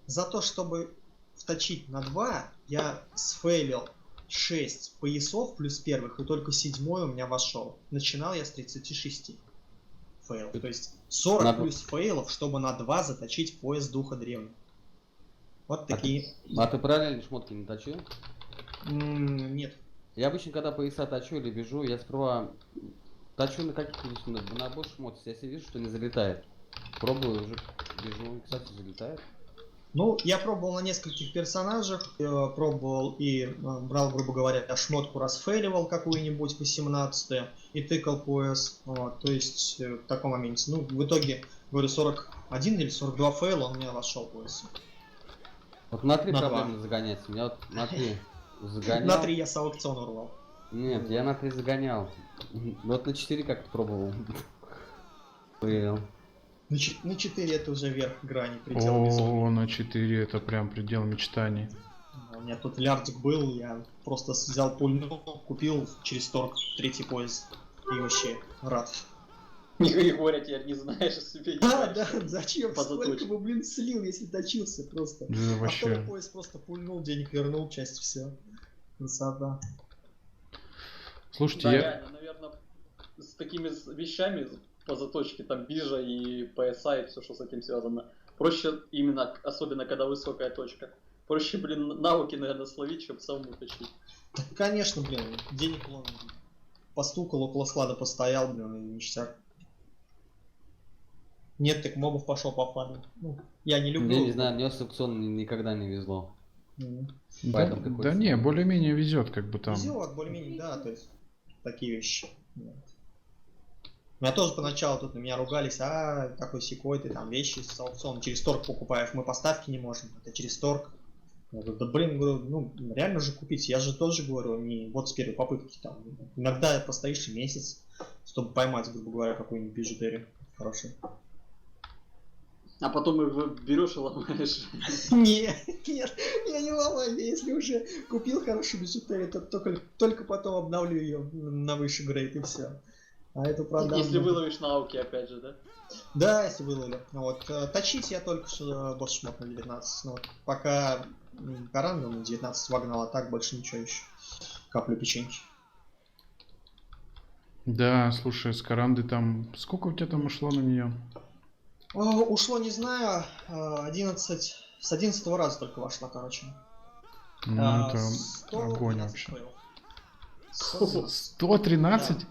За то, чтобы вточить на 2, я сфейлил 6 поясов плюс первых, и только 7-й у меня вошел. Начинал я с 36 фейлов. То есть 40 Надо- плюс фейлов, чтобы на 2 заточить пояс духа древнего. Вот такие. А ты параллельно шмотки не точил? Нет. Я обычно, когда пояса точу или бежу, я сперва точу на каких на больше шмотов. Если вижу, что не залетает, пробую уже бежу. Кстати, залетает. Ну, я пробовал на нескольких персонажах, пробовал и брал, грубо говоря, шмотку расфейливал какую-нибудь 18 и тыкал пояс. Вот, то есть в таком моменте. Ну, в итоге, говорю, 41 или 42 фейла он у меня вошел пояс. Вот на 3 На проблемно загонять. У меня вот на 3 загонял. На 3 я с аукциона урвал. Нет, я на 3 загонял. Вот на 4 как-то пробовал. Фейл. На 4 это уже верх грани, предел безумия. О, на 4 это прям предел мечтаний. У меня тут лярдик был, я просто взял пульну, купил через торг 3-й пояс. И вообще рад. Григорий, теперь не знаешь, себе не Да, знаешь. да, зачем? По Сколько заточке. бы, блин, слил, если точился просто. Да, А вообще. второй пояс просто пульнул, денег вернул, часть все. Красота. Слушайте, Да, я... реально, наверное, с такими вещами по заточке, там бижа и пояса и все, что с этим связано, проще именно, особенно когда высокая точка, проще, блин, навыки, наверное, словить, чем самому точить. Так, конечно, блин, денег вон постукал, около склада постоял, блин, и ништяк. Нет, так мобов пошел по фарму. Ну, я не люблю. Я не знаю, мне с аукциона никогда не везло. Мгм. Да, Поэтому какой-то да не, более-менее везет, как бы там. Везет, более-менее, да, то есть такие вещи. Вот. Меня тоже поначалу тут на меня ругались, такой секой, ты там вещи с аукциона через торг покупаешь, мы поставки не можем, это через торг. Я говорю, да блин, говорю, ну реально же купить, я же тоже говорю, не вот с первой попытки там. Иногда постоишь и месяц, чтобы поймать, грубо говоря, какую-нибудь бижутерию хорошую. А потом его берешь и ломаешь. Нет, нет, я не ломаю, я если уже купил хорошую бижутерию, то только потом обновлю ее на высший грейд и все. А эту продам. Если выловишь науки, опять же, да? Да, если выловлю. Вот, точить я только что босс шмот на 19. Но вот, пока Каранду на 19 вогнал, а так больше ничего еще. Каплю печеньки. Да, слушай, с Каранды там... Сколько у тебя там ушло на нее? Ушло, не знаю, 11... С 11 раза только вошла, короче. Ну, это 100 огонь 12 вообще. фейлов. 112. 113?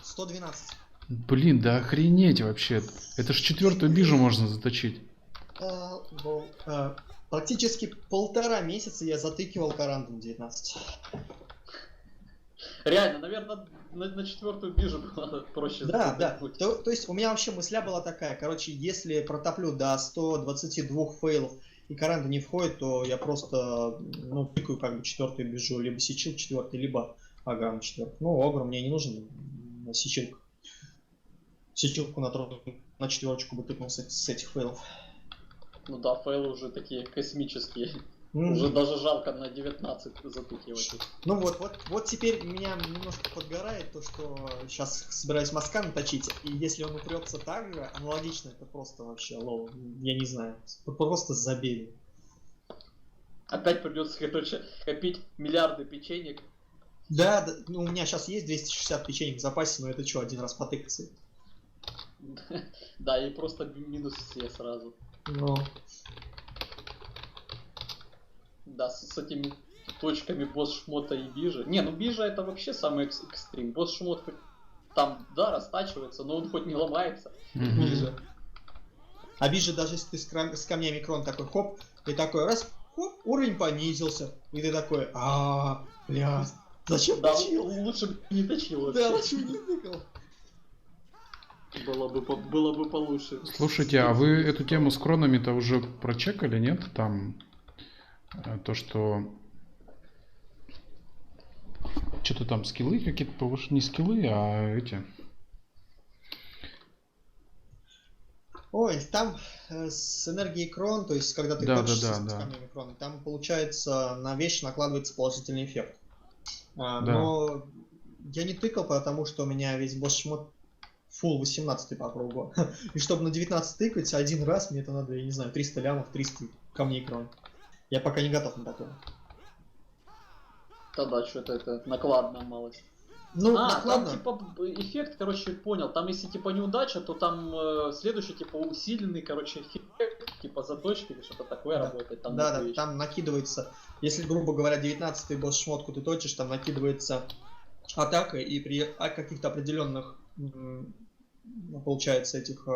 112. Блин, да охренеть вообще. Это ж 4-ю бижу можно заточить. Практически 1,5 месяца я затыкивал Карандом 19. Реально, наверное, на 4-ю бижу было проще Да, затыкать да. будет. То есть у меня вообще мысля была такая. Короче, если протоплю до 122 фейлов и Каранда не входит, то я просто, ну, тыкаю как бы 4-ю бижу. Либо Сичил 4-й, либо Аграм 4-й. Ну, Огр мне не нужен на Сичилку. Сичилку на 4-ку бы тыкнул с этих фейлов. Ну да, фейлы уже такие космические. Мгм. Уже даже жалко на 19 затыкивать. Ну вот теперь меня немножко подгорает то, что сейчас собираюсь мазка наточить, и если он упрется так же, аналогично, это просто вообще лол, я не знаю, просто забей. Опять придется, короче, копить миллиарды печенек. Да, ну у меня сейчас есть 260 печенек в запасе, но это что, один раз потыкаться? Да, и просто минус все сразу. Ну, Да, с этими точками босс шмота и бижа. Не, ну бижа это вообще самый экстрим. Босс шмот хоть там, да, растачивается, но он хоть не ломается. Мгм. бижа. А бижа, даже если ты с камнями крон такой хоп, и такой раз, хоп, уровень понизился, и ты такой, блядь, зачем Да, точил? лучше бы не точил Да, вообще. лучше не тыкал. Было бы получше. Слушайте, а вы эту тему с кронами-то уже прочекали, нет? Там то, что... Что-то там скиллы какие-то повышены, не скиллы, а эти... Ой, там с энергией крон, то есть когда ты Да, хочешь да, с да. камнями крон, там получается на вещь накладывается положительный эффект. Да. Но я не тыкал, потому что у меня весь босс шмот full 18 по кругу. И чтобы на 19 тыкать один раз, мне это надо, я не знаю, 300 лямов, 300 камней крон. Я пока не готов на такое. Тогда что-то это накладно малость. Ну, там накладно. типа эффект, короче, понял. Там если типа неудача, то там следующий типа усиленный, короче, эффект, типа заточки или что-то такое Да. работает. Там Да, такие вещи. там накидывается, если, грубо говоря, 19-й босс шмотку ты точишь, там накидывается атака, и при каких-то определенных, получается, этих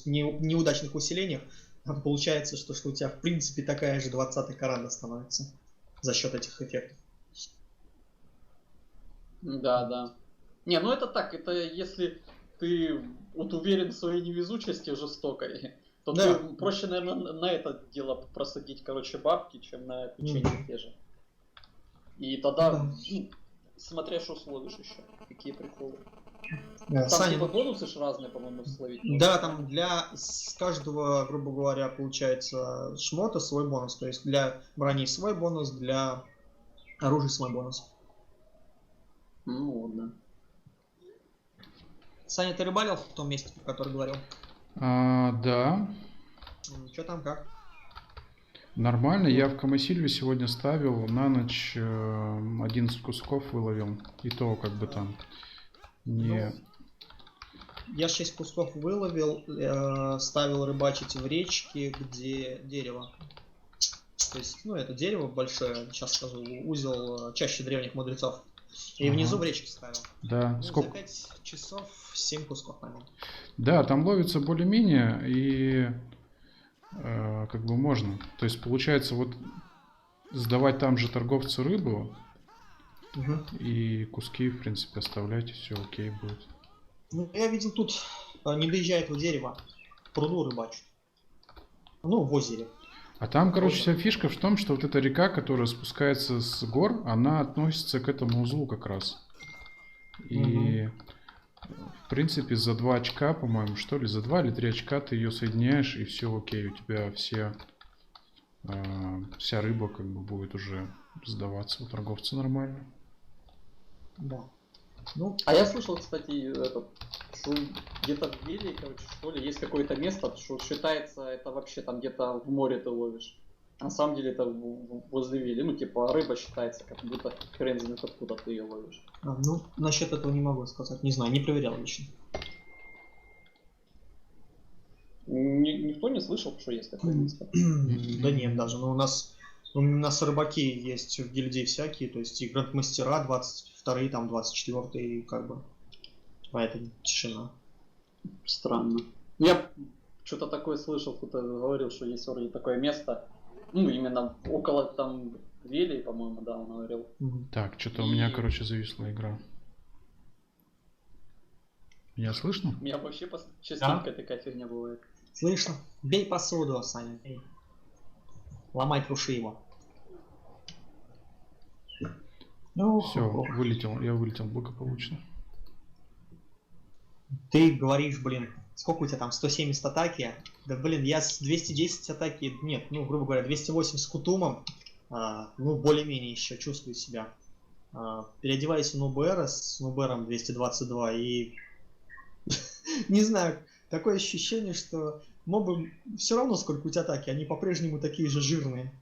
неудачных усилениях, там получается, что у тебя, в принципе, такая же 20-й Каранда становится за счет этих эффектов. Да, да. Не, ну это так, это если ты вот уверен в своей невезучести жестокой, то Да. ты проще, наверное, на это дело просадить, короче, бабки, чем на печенье те же. И тогда, Да. ну, смотря что словишь еще, какие приколы. Да, Там Саня, типа бонусы ж разные, по-моему, словить. можно. да, там с каждого, грубо говоря, получается шмота свой бонус. То есть для брони свой бонус, для оружия свой бонус. Ну вот, да. Саня, ты рыбалил в том месте, про который говорил? Да, Что там, как? нормально. Я в Камасильве сегодня ставил, на ночь 11 кусков выловил. И то как бы там не... Я 6 кусков выловил, ставил рыбачить в речке, где дерево. То есть, ну, это дерево большое, сейчас скажу, узел чаще древних мудрецов. И Ага. внизу в речке ставил. Да, Ну, сколько? за 5 часов 7 кусков, наверное. Да, там ловится более-менее и как бы можно. То есть получается вот сдавать там же торговцу рыбу и куски, в принципе, оставлять, и все окей будет. Ну, я видел тут, не доезжая этого дерева, в пруду рыбачат. Ну, в озере. А там, короче, Можно. вся фишка в том, что вот эта река, которая спускается с гор, она относится к этому узлу как раз. И, в принципе, за 2 очка, по-моему, что ли, за 2 или 3 очка ты ее соединяешь, и все окей, у тебя вся рыба как бы будет уже сдаваться у торговца нормально. Да. Ну, А я слышал, кстати, что где-то в Виле, короче, что ли, есть какое-то место, что считается, это вообще там где-то в море ты ловишь. А на самом деле это возле Вилли. Ну, типа, рыба считается, как будто хрен знает откуда ты ее ловишь. ну, насчет этого не могу сказать. Не знаю, не проверял лично. Никто не слышал, что есть такое место. Да нет, даже. Ну, у нас рыбаки есть в гильдии всякие, то есть и грандмастера 22-й, там 24-й, как бы. Поэтому тишина. Странно. Я что-то такое слышал, кто-то говорил, что есть вроде такое место. Ну, именно около там Велии, по-моему, да, он говорил. Так, что-то у меня, короче, зависла игра. Меня слышно? У меня вообще частенько такая фигня бывает. Слышно? Бей посуду, Саня. Бей. Ломай, круши его. Ну, Все, вылетел. Я вылетел благополучно. ты говоришь, блин, сколько у тебя там, 170 атаки? Да, блин, я с 210 атаки, нет, ну, грубо говоря, 208 с кутумом, ну, более-менее еще чувствую себя. Переодеваюсь в Нубера с Нубером 222 и... Не знаю, такое ощущение, что мобы все равно сколько у тебя атаки, они по-прежнему такие же жирные.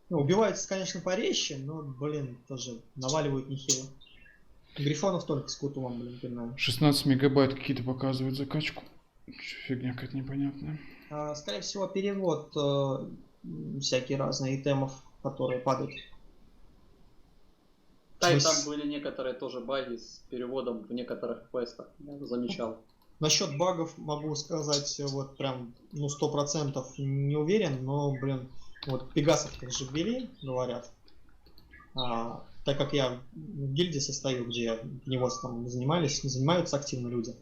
Ну, убиваются, конечно, порезче, но, блин, тоже наваливают нехило. Грифонов только с кутумом, блин, пинаю. 16 мегабайт какие-то показывают закачку. Фигня какая-то непонятная. Скорее всего, перевод всякие разные темов, которые падают. Да, и там были некоторые тоже баги с переводом в некоторых квестах, я замечал. Насчет багов могу сказать, вот прям, ну, 100% не уверен, но, блин, вот пегасов же ввели, говорят. Так как я в гильдии состою, где пеневодством занимаются активно люди,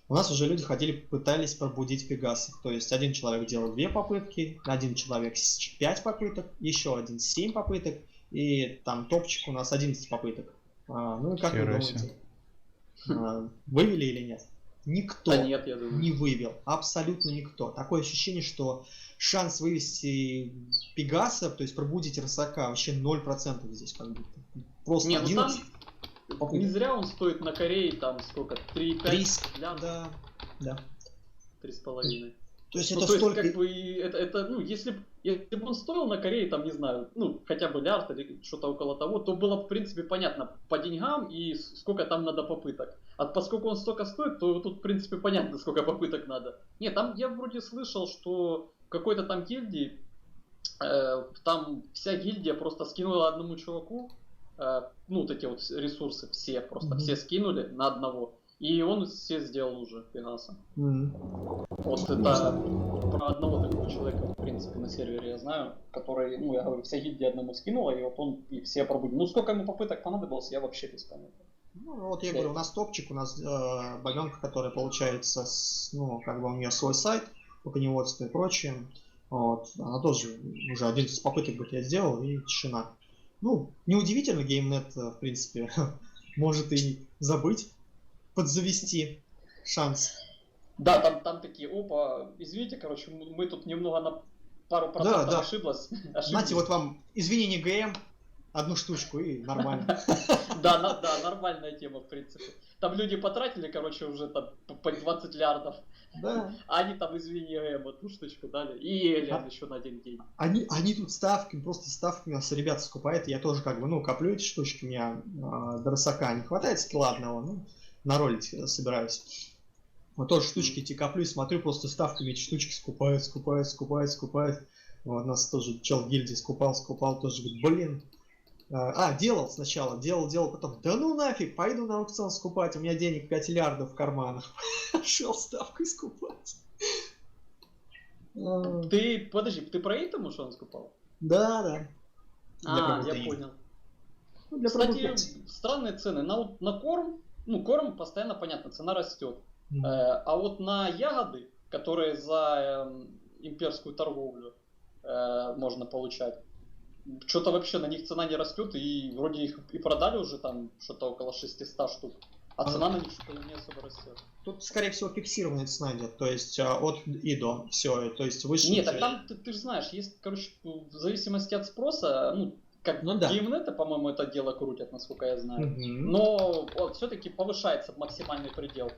у нас уже люди ходили, пытались пробудить пегасов. То есть один человек делал 2 попытки, один человек 5 попыток, еще один 7 попыток, и там топчик у нас 11 попыток. Ну и как вы думаете, вывели или нет? Никто нет, я думаю. не вывел, абсолютно никто. Такое ощущение, что шанс вывести пегаса, то есть пробудить рысака, вообще 0% здесь как будто. Просто не, 11. Ну там не зря он стоит на Корее, там сколько, 3,5 да. 3,5. То есть Ну, это то есть, столько... как бы, это, ну, если бы он стоил на Корее, там, не знаю, ну, хотя бы лярд или что-то около того, то было бы, в принципе, понятно по деньгам и сколько там надо попыток. А поскольку он столько стоит, то тут, в принципе, понятно, сколько попыток надо. Нет, там я вроде слышал, что в какой-то там гильдии, там вся гильдия просто скинула одному чуваку, ну, вот эти вот ресурсы все, просто все скинули на одного. И он все сделал уже Пегаса. Вот это про одного такого человека, в принципе, на сервере я знаю, который, ну, я говорю, вся гильдия одному скинула, и вот он и все пробудил. Ну, сколько ему попыток понадобилось, я вообще без понятия. Ну, вот я говорю, у нас топчик, у нас багенка, которая получается, ну, как бы у нее свой сайт по коневодству и прочее. Вот, она тоже уже 11 попыток, говорит, я сделал, и тишина. Ну, неудивительно, геймнет, в принципе, может и забыть, подзавести шанс. Да, там такие, опа, извините, короче, мы тут немного на пару процентов ошиблись. Знаете, вот вам извинение ГМ, одну штучку и нормально. Да, нормальная тема, в принципе. Там люди потратили, короче, уже там по 20 лярдов. Да. А они там, извини, одну штучку дали. И Элиан еще на один день. Они тут ставками, просто ставками нас ребята скупают. Я тоже как бы, ну, коплю эти штучки, у меня до рысака не хватает скилла одного, ну, на ролик собираюсь. Вот тоже штучки эти коплю и смотрю, просто ставками эти штучки скупают. Вот, нас тоже чел в гильдии скупал, тоже говорит, блин. Делал сначала, делал, потом, да ну нафиг, пойду на аукцион скупать, у меня денег 5 лярдов в карманах. Пошел ставкой скупать. Ты, подожди, ты про Итаму что он скупал? Да. Я понял. Ну, кстати, странные цены. На корм, ну, корм постоянно, понятно, цена растет. А вот на ягоды, которые за имперскую торговлю можно получать, что-то вообще на них цена не растет, и вроде их и продали уже там что-то около 600 штук, а цена на них что-то не особо растет. Тут, скорее всего, фиксированная цена идет, то есть от и до, все, то есть выше. Нет, так там, ты же знаешь, есть, короче, в зависимости от спроса, ну, как геймнеты, по-моему, это дело крутят, насколько я знаю, но все-таки повышается максимальный предел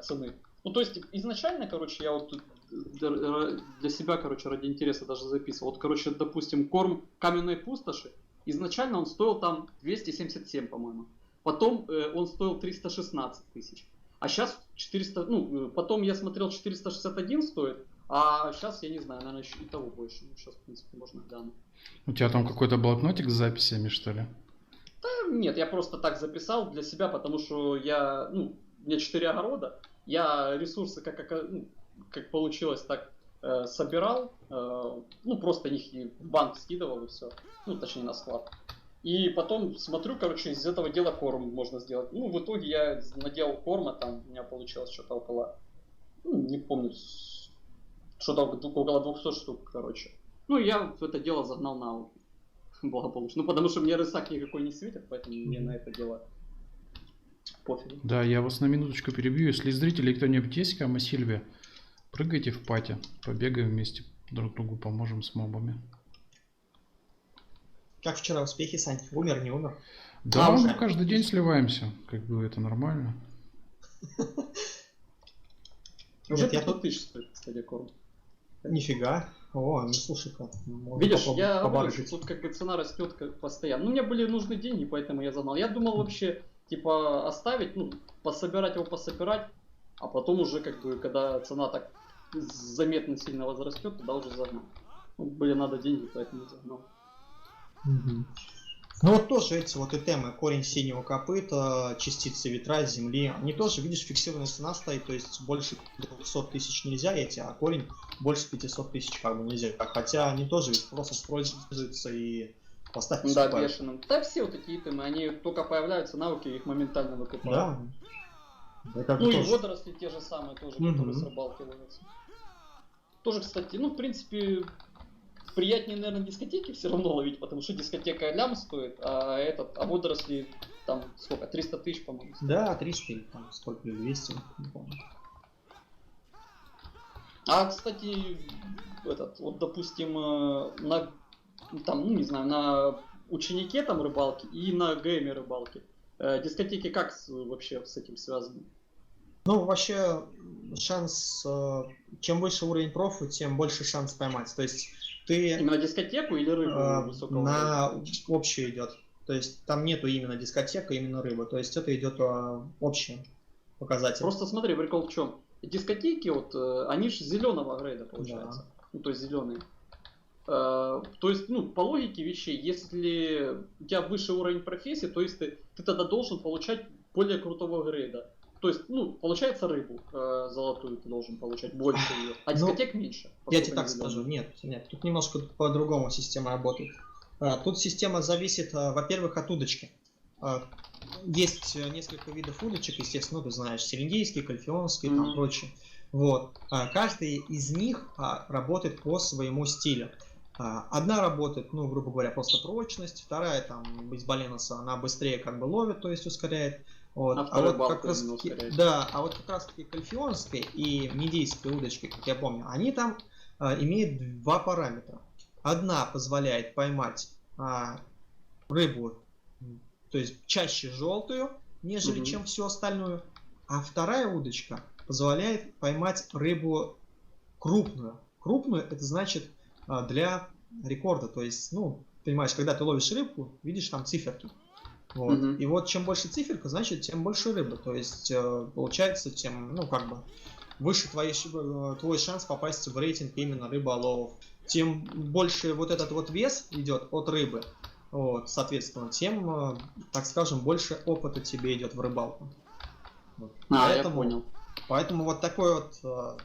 цены. Ну, то есть, изначально, короче, я вот для себя, короче, ради интереса даже записывал. Вот, короче, допустим, корм каменной пустоши, изначально он стоил там 277, по-моему. Потом он стоил 316 тысяч. А сейчас 400, ну, потом я смотрел, 461 стоит, А сейчас, я не знаю, наверное, еще и того больше. Ну, сейчас, в принципе, можно глянуть. У тебя там какой-то блокнотик с записями, что ли? Нет, я просто так записал для себя, потому что я, ну, у меня 4 огорода, я ресурсы как получилось, так собирал, ну, просто их и в банк скидывал и все, ну, точнее на склад. И потом смотрю, короче, из этого дела корм можно сделать. Ну, в итоге я наделал корма, там у меня получилось что-то около, ну, не помню, что-то около 200 штук, короче. Ну, и я это дело загнал на ауки. Благополучно. Ну, потому что мне рысак никакой не светит, поэтому мне на это дело пофиг. Да, я вас на минуточку перебью. Если из зрителей кто-нибудь есть, Кама Сильвия, прыгайте в пати. Побегаем вместе, друг другу поможем с мобами. Как вчера успехи, Сань? Умер, не умер? Да, мы уже. каждый день сливаемся. Как бы это нормально. Уже Нет, я 500 тысяч стоит, кстати, корм. Нифига. О, ну слушай-ка. можно Видишь, попробовать я говорю, побарыжить. что тут как бы цена растет постоянно. Ну, мне были нужны деньги, поэтому я загнал. Я думал вообще, типа, оставить, ну, пособирать его, пособирать, а потом уже, как бы, когда цена так заметно сильно возрастет, тогда уже загнал. Ну, были надо деньги, поэтому загнал. Мгм. Ну вот тоже эти вот темы, корень синего копыта, частицы ветра, земли, они тоже, видишь, фиксированная цена стоит, то есть больше 200 тысяч нельзя эти, а корень больше 500 тысяч как бы нельзя. Хотя они тоже ведь просто используются и поставки Да, покупают. бешеным. Да, все вот такие темы, они только появляются, навыки, их моментально выкупают. Да. Это Ну и тоже. водоросли те же самые тоже, которые с рыбалки ловятся. Тоже, кстати, ну, в принципе, приятнее, наверное, дискотеки все равно ловить, потому что дискотека лям стоит, а водоросли там сколько, 300 тысяч, по-моему. Да, 300 или там сколько, или 200, не помню. А, кстати, вот, допустим, там, ну, не знаю, на ученике там рыбалки и на ГМе рыбалки. Дискотеки как вообще с этим связаны? Ну, вообще, шанс, чем выше уровень профа, тем больше шанс поймать. То есть ты Именно дискотеку или рыбу высокого уровня? на общее идет. То есть там нету именно дискотека, именно рыба. То есть это идет общий показатель. Просто смотри, прикол в чем. Дискотеки, вот, они же зеленого грейда получается. Ну, то есть зеленые. То есть, ну, по логике вещей, если у тебя выше уровень профессии, то есть ты тогда должен получать более крутого грейда. То есть, ну, получается рыбу золотую ты должен получать больше ее, а дискотек меньше. Я тебе поскольку так они зеленые. скажу, нет, тут немножко по-другому система работает. Тут система зависит, во-первых, от удочки. Есть несколько видов удочек, естественно, ну, ты знаешь, сирингейские, кальфионские, там прочее. Вот. Каждый из них работает по своему стилю. Одна работает, ну, грубо говоря, просто прочность, вторая, там, из баленуса, она быстрее как бы ловит, то есть ускоряет. Вот. А второй вот как балку раз именно ускоряет. да, а вот как раз таки кальфионские и медийские удочки, как я помню, они там имеют два параметра. Одна позволяет поймать рыбу, то есть чаще желтую, нежели чем всю остальную, а вторая удочка позволяет поймать рыбу крупную. Крупную это значит для рекорда, то есть, ну, понимаешь, когда ты ловишь рыбку, видишь там циферки. Вот. И вот чем больше циферка, значит, тем больше рыбы. То есть, получается, тем, ну, как бы, выше твой шанс попасть в рейтинг именно рыболовов. Тем больше вот этот вот вес идет от рыбы, вот, соответственно, тем, так скажем, больше опыта тебе идет в рыбалку. Вот. Я понял. Поэтому вот такой вот,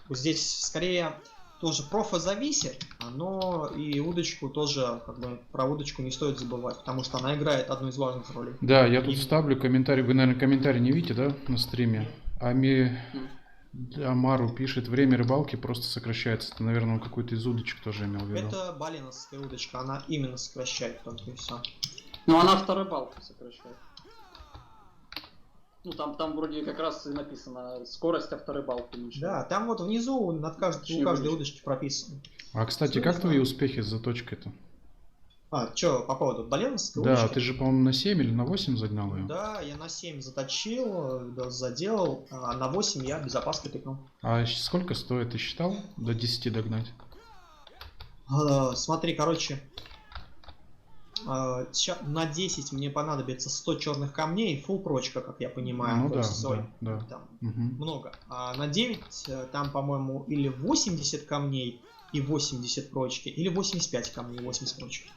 здесь скорее тоже профа зависит, но и удочку тоже, как бы, про удочку не стоит забывать, потому что она играет одну из важных ролей. Да, я тут ставлю комментарий. Вы, наверное, комментарий не видите, да, на стриме? Амару пишет, время рыбалки просто сокращается. Это, наверное, он какой-то из удочек тоже имел в виду. Это баленовская удочка, она именно сокращает только и все. Ну, она второй балку сокращает. Ну, там вроде как раз и написано скорость второй балки меньше. Да, там вот внизу у каждой удочки прописано. А, кстати, как твои успехи с заточкой-то? Что, по поводу баленовской Да, удочки? ты же, по-моему, на 7 или на 8 загнал ее? Да, я на 7 заточил, заделал, а на 8 я без опаски тыкнул. А сколько стоит, ты считал? До 10 догнать? Смотри, короче, Сейчас на 10 мне понадобится 100 черных камней, full прочка, как я понимаю. Ну то да, есть, ой, да. там Мгм. много. А на 9 там, по-моему, или 80 камней и 80 прочки, или 85 камней и 80 прочки.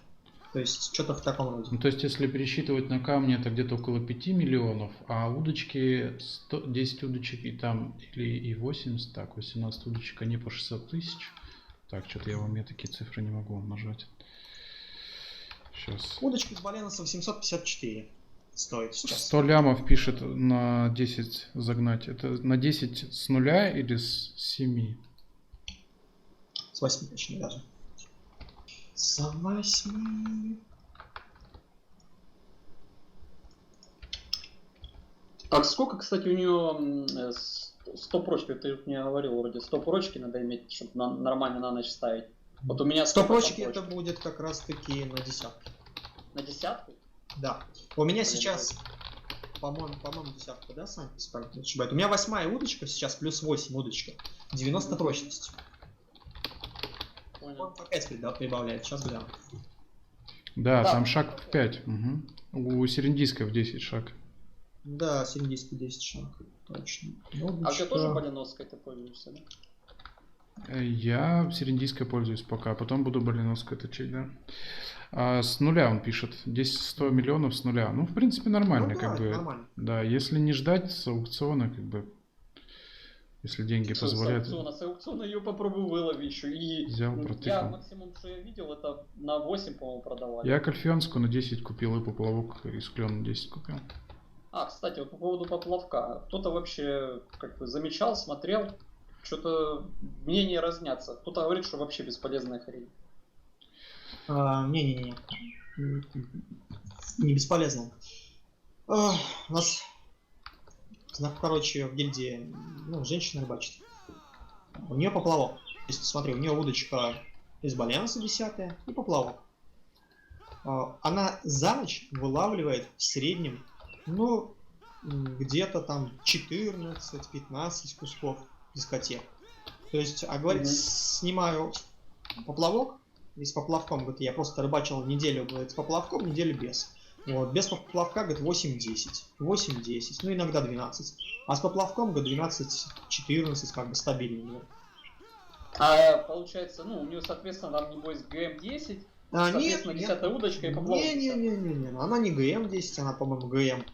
То есть что-то в таком роде. Ну, то есть, если пересчитывать на камни, это где-то около 5 миллионов, а удочки 10 удочек и там, или и 80, так, 18 удочек, они по 600 тысяч. Так, что-то я в уме такие цифры не могу умножать. Сейчас. Удочки с Баленосом 754 стоит сейчас. 100 лямов пишет на 10 загнать. Это на 10 с нуля или с 7? С 8 точнее даже. С 8. Так, сколько, кстати, у нее 100 прочки, ты мне говорил вроде, 100 прочки надо иметь, чтобы нормально на ночь ставить. Вот у меня 100 сколько там прочки это будет как раз таки на десятку. На десятку? Да. У меня Блин, сейчас, по-моему, десятка, да, Сань? Если память не ошибает. У меня 8-я удочка сейчас, плюс 8 удочка. 90 прочность. Понял. Он по 5 прибавляет, сейчас гляну. Да, Да. там шаг в 5. Угу. У Серендийска в 10 шаг. Да, 70 шаг. Точно. А у тебя тоже баленоской ты пользуешься, да? Я Серендийской пользуюсь пока, потом буду Баленовской точить, да. А с нуля он пишет. 100 миллионов с нуля. Ну, в принципе, нормально, Ну да, как это бы. нормально. Да, если не ждать с аукциона, как бы. Если деньги Что, позволяют. с аукциона ее попробуй вылови еще. И Взял, я протыкал. максимум, что я видел, это на 8, по-моему, продавали. Я кальфионскую на 10 купил и поплавок из клена на 10 купил. А, кстати, вот по поводу поплавка. Кто-то вообще как бы замечал, смотрел, что-то мнения разнятся. Кто-то говорит, что вообще бесполезная хрень. Не-не-не. Не бесполезно. У нас, короче, в гильдии женщина рыбачит. У нее поплавок. То есть, смотри, у нее удочка из балянса 10 и поплавок. Она за ночь вылавливает в среднем, где-то там 14-15 кусков дискотек. То есть, говорит, снимаю поплавок, и с поплавком, говорит, я просто рыбачил неделю, говорит, с поплавком, неделю без. Вот, без поплавка, говорит, 8-10. 8-10, ну иногда 12. А с поплавком, говорит, 12-14, как бы стабильнее. А получается, у нее, соответственно, там небось ГМ-10, соответственно, 10-я удочка и поплавок. Не, она не ГМ-10, она, по-моему, ГМ...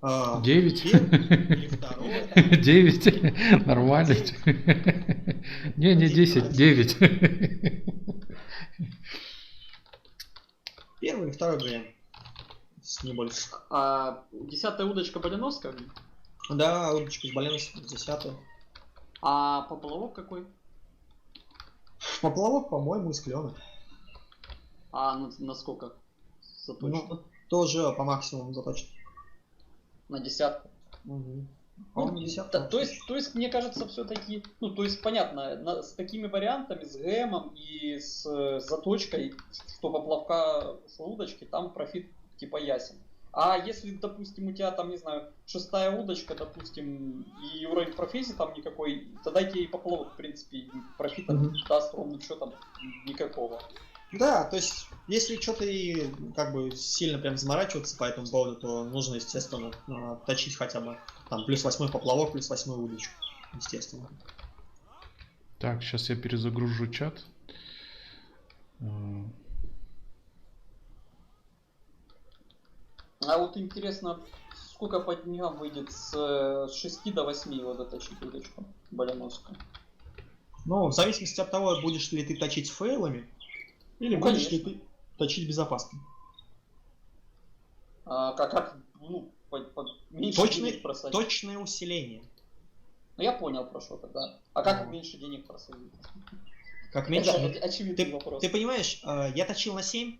9? Или второй. 9? Нормально. Не, 10, 9. Первый и второй ГМ. Не больше. А 10-я удочка баленовская? Да, удочка с баленосом 10-я. А поплавок какой? Поплавок, по-моему, из клена. А на сколько заточен? Ну, тоже по максимуму заточен. На 10-ку. Угу. То есть, мне кажется, все-таки, то есть, понятно, с такими вариантами, с ГМом и с заточкой, что поплавка, что удочки, там профит типа ясен. А если, допустим, у тебя там, не знаю, 6-я удочка, допустим, и уровень профессии там никакой, тогда тебе и поплавок, в принципе, профита даст ровно что там никакого. Да, то есть, если что-то и как бы сильно прям заморачиваться по этому поводу, то нужно, естественно, точить хотя бы там плюс 8 поплавок, плюс 8 удочку, естественно. Так, сейчас я перезагружу чат. А вот интересно, сколько по дням выйдет с 6 до 8 его доточить удочку баленовскую? Ну, в зависимости от того, будешь ли ты точить фейлами, или будешь ли ты точить без опаски. Как меньше денег просадить? Точное усиление. Ну я понял про что тогда. А как меньше денег просадить? Как меньше? Это очевидный вопрос. Ты понимаешь, я точил на 7,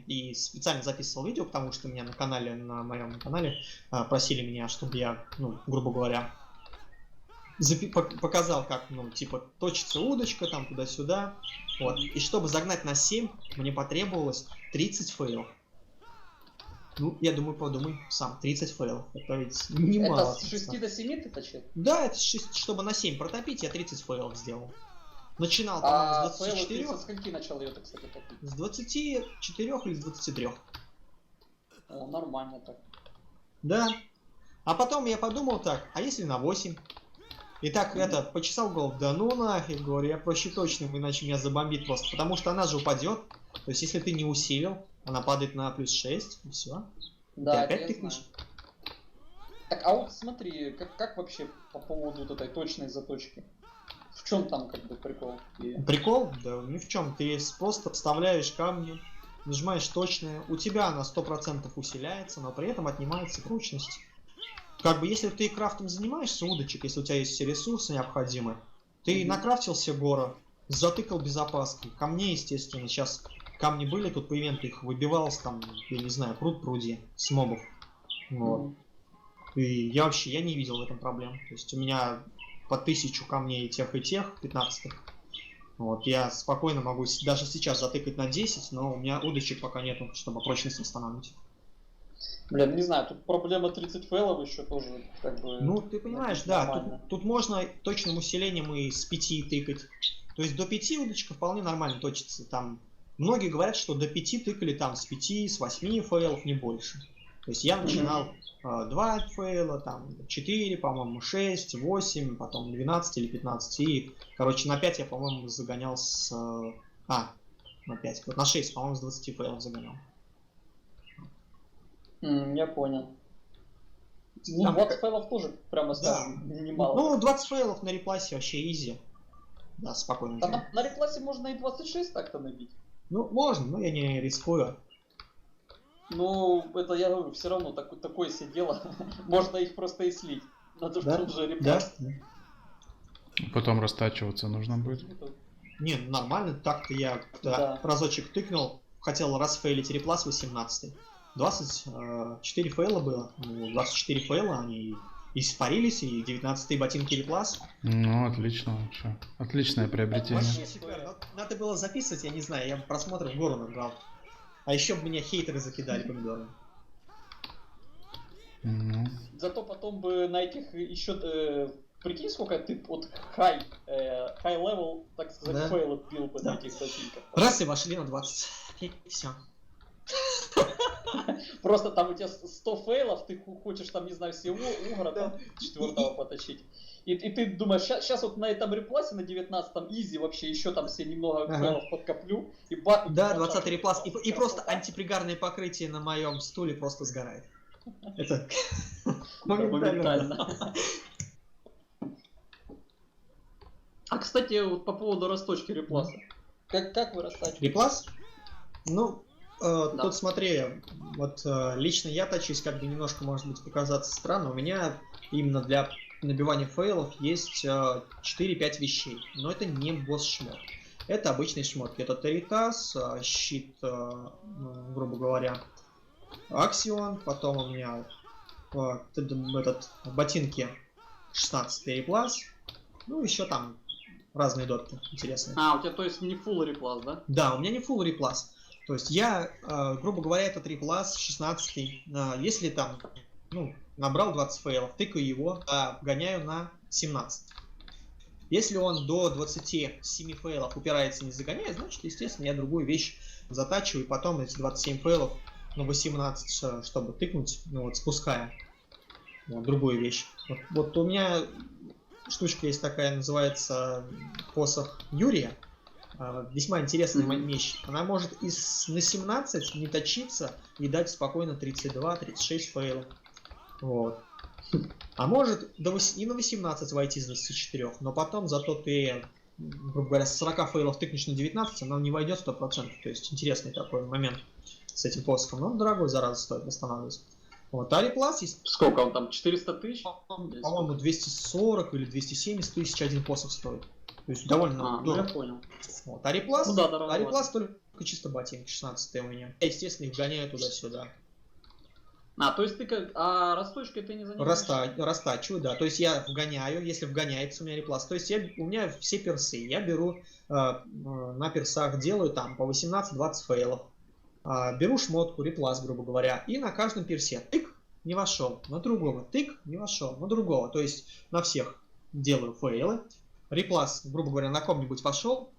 и специально записывал видео, потому что меня на моем канале просили меня, чтобы я, грубо говоря, показал, как, точится удочка, там, туда-сюда. Вот. И чтобы загнать на 7, мне потребовалось 30 фейлов. Я думаю, подумай сам, 30 фейлов. Это ведь немало. Это с 6 до 7 ты точил? Да, это 6, чтобы на 7 протопить, я 30 фейлов сделал. Начинал, по-моему, А с фейлы ты 24. со скольки начал ее, кстати, топить? С 24 или с 23. О, нормально так. Да. А потом я подумал так, а если на 8? И так это, почесал голову, да ну нафиг, говорю, я проще точным, иначе меня забомбит просто. Потому что она же упадет. То есть если ты не усилил, она падает на плюс 6, и все. Да, Ты это опять я тыкнешь. знаю. Так, а вот смотри, как вообще по поводу вот этой точной заточки? В чем там как бы прикол? Прикол? Да ни в чем. Ты просто вставляешь камни, нажимаешь точное, у тебя она 100% усиляется, но при этом отнимается прочность. Как бы если ты крафтом занимаешься, удочек, если у тебя есть все ресурсы необходимые, ты накрафтился гора, затыкал без опаски. Камней, естественно, сейчас камни были, тут по ивенту их выбивалось, там, я не знаю, пруд-пруди с мобов. Вот. И я вообще, я не видел в этом проблем. То есть у меня по 1000 камней и тех, 15. Вот, я спокойно могу даже сейчас затыкать на 10, но у меня удочек пока нету, чтобы прочность восстанавливать. Блин, не знаю, тут проблема 30 фейлов еще тоже как бы... Ну, ты понимаешь, да, тут можно точным усилением и с 5 тыкать. То есть до 5 удочка вполне нормально точится. Там многие говорят, что до 5 тыкали там с 5, с 8 фейлов, не больше. То есть я начинал 2 фейла, там 4, по-моему, 6, 8, потом 12 или 15. И, короче, на 5 я, по-моему, загонял с... на 5. Вот на 6, по-моему, с 20 фейлов загонял. Я понял. Ну, Там 20 фейлов тоже, прямо скажем, немало. Ну, 20 фейлов на репласе вообще изи. Да, спокойно. Там на репласе можно и 26 так-то набить. Ну, можно, но я не рискую. Ну, это я говорю, все равно такое себе дело. Можно их просто и слить. На то, что уже реплас. Да. Потом растачиваться нужно будет. Не, нормально, так-то я разочек тыкнул, хотел расфейлить реплас 18. 24 фейла было. 24 фейла, они испарились, и 19 ботинки реплас. Ну, отлично вообще. Отличное приобретение. Вообще шикарно. Надо было записывать, я не знаю, я просмотры в гору набрал. А еще бы меня хейтеры закидали помидорами. Зато потом бы на этих еще... прикинь, сколько ты от high level, так сказать, фейлов пил бы на этих ботинках. Раз и вошли на 20. И все. Просто там у тебя 100 фейлов, ты хочешь там, не знаю, всего угра там 4-го поточить. И ты думаешь, сейчас вот на этом репласе, на 19-м изи вообще еще там себе немного фейлов подкоплю. И да, 20-й реплас. И просто антипригарное покрытие на моем стуле просто сгорает. Это моментально. А, кстати, вот по поводу расточки репласа. Как вы растачиваете? Реплас? Ну, тут смотри, вот лично я точусь, как бы немножко, может быть, показаться странно. У меня именно для набивания фейлов есть 4-5 вещей. Но это не босс-шмот. Это обычные шмотки. Это Таритас, щит, грубо говоря, Аксион. Потом у меня ботинки 16 реплас. Ну, еще там разные дотки интересные. У тебя, то есть, не full реплас, да? Да, у меня не full реплас. То есть я, грубо говоря, этот реплас 16, если там, набрал 20 фейлов, тыкаю его, гоняю на 17. Если он до 27 фейлов упирается и не загоняет, значит, естественно, я другую вещь затачиваю, и потом эти 27 фейлов на 18, чтобы тыкнуть, спуская другую вещь. Вот у меня штучка есть такая, называется посох Юрия. Весьма интересная вещь. Она может на 17 не точиться и дать спокойно 32-36 фейлов. Вот. А может и на 18 войти с 24, но потом зато ты, грубо говоря, с 40 фейлов тыкнешь на 19, она не войдет 100%. То есть интересный такой момент с этим посохом. Но дорогой, зараза, стоит восстанавливать. Вот, а реплас есть... Сколько он там? 400 тысяч? По-моему, 240 или 270 тысяч один посох стоит. То есть довольно дорого. Я понял. Вот, а реплас только чисто ботинки 16 у меня. Я, естественно, их гоняю туда-сюда. То есть ты как... А расточкой ты не занимаешься? Растачиваю, да. То есть я вгоняю, если вгоняется у меня реплас. То есть у меня все персы. Я беру на персах, делаю там по 18-20 фейлов. Беру шмотку, реплас, грубо говоря, и на каждом персе тык, не вошел, на другого тык, не вошел, на другого. То есть на всех делаю фейлы. реплас, грубо говоря, на ком-нибудь вошел,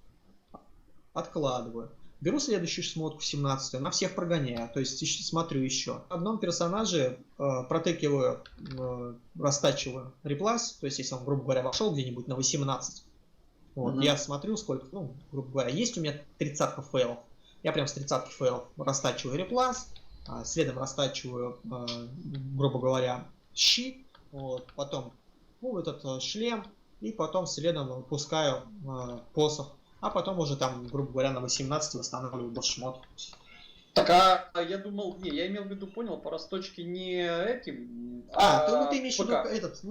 откладываю. Беру следующую шмотку, 17-ю, на всех прогоняю, то есть смотрю еще. В одном персонаже протыкиваю, растачиваю реплас, то есть если он, грубо говоря, вошел где-нибудь на 18, вот, я смотрю, сколько, ну, грубо говоря, есть у меня 30-ка фейлов. Я прям с 30-ки фейлов растачиваю реплас, следом растачиваю, грубо говоря, щит, вот, потом этот шлем, и потом следом выпускаю посох. А потом уже там, грубо говоря, на 18 восстанавливаю босс-шмот. Так, я думал, не, я имел в виду, понял, по росточке не этим, ты имеешь в виду этот,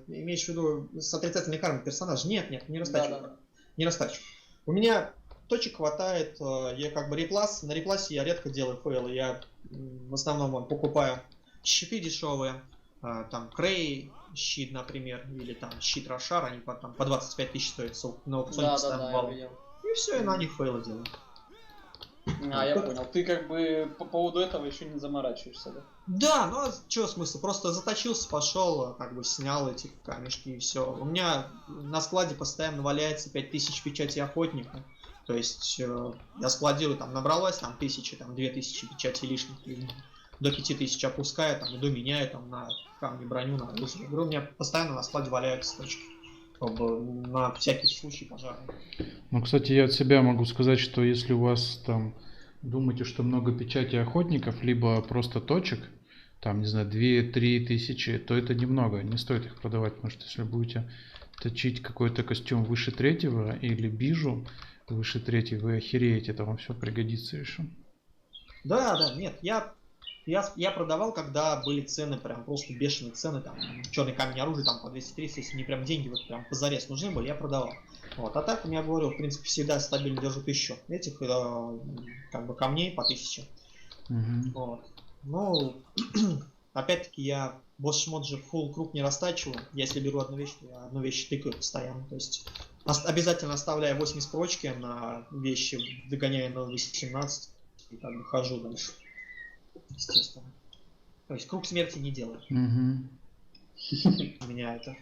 имеешь в виду с отрицательной кармой персонаж? Нет, не растачиваю. Да. Не растачиваю. У меня точек хватает, я как бы на репласе я редко делаю фейлы, я в основном покупаю щиты дешевые, там Крей щит, например, или там щит Рошар, они по 25 тысяч стоят на аукционе постоянно баллов. И все, и на них фейлы делаю. Я понял. Ты как бы по поводу этого еще не заморачиваешься, да? Да, ну а что смысл? Просто заточился, пошел, как бы снял эти камешки и все. У меня на складе постоянно валяется 5000 печати охотника. То есть я складирую, там набралось там 1000, там 2000 печати лишних. До 5000 опускаю, там, иду меняю там на камни броню, на оружие. У меня постоянно на складе валяются точки. Как бы на всякий случай пожарный. Ну, кстати, я от себя могу сказать, что если у вас там думаете, что много печати охотников, либо просто точек, там, не знаю, 2-3 тысячи, то это немного, не стоит их продавать, потому что если будете точить какой-то костюм выше 3-го или бижу выше 3-го, вы охереете, это вам все пригодится еще. Да, нет, я продавал, когда были цены, прям просто бешеные цены, там, черный камень оружия, там, по 200-300, если мне прям деньги вот прям позарез нужны были, я продавал. Вот, а так, я говорю, в принципе, всегда стабильно держу 1000 этих, как бы, камней по 1000. Вот. Ну, опять-таки, я босс-шмот же full круг не растачиваю, я если беру одну вещь, то я одну вещь тыкаю постоянно, то есть обязательно оставляю 80 прочки на вещи, догоняю на 18 и как бы хожу дальше. Естественно. То есть круг смерти не делаю. У меня это.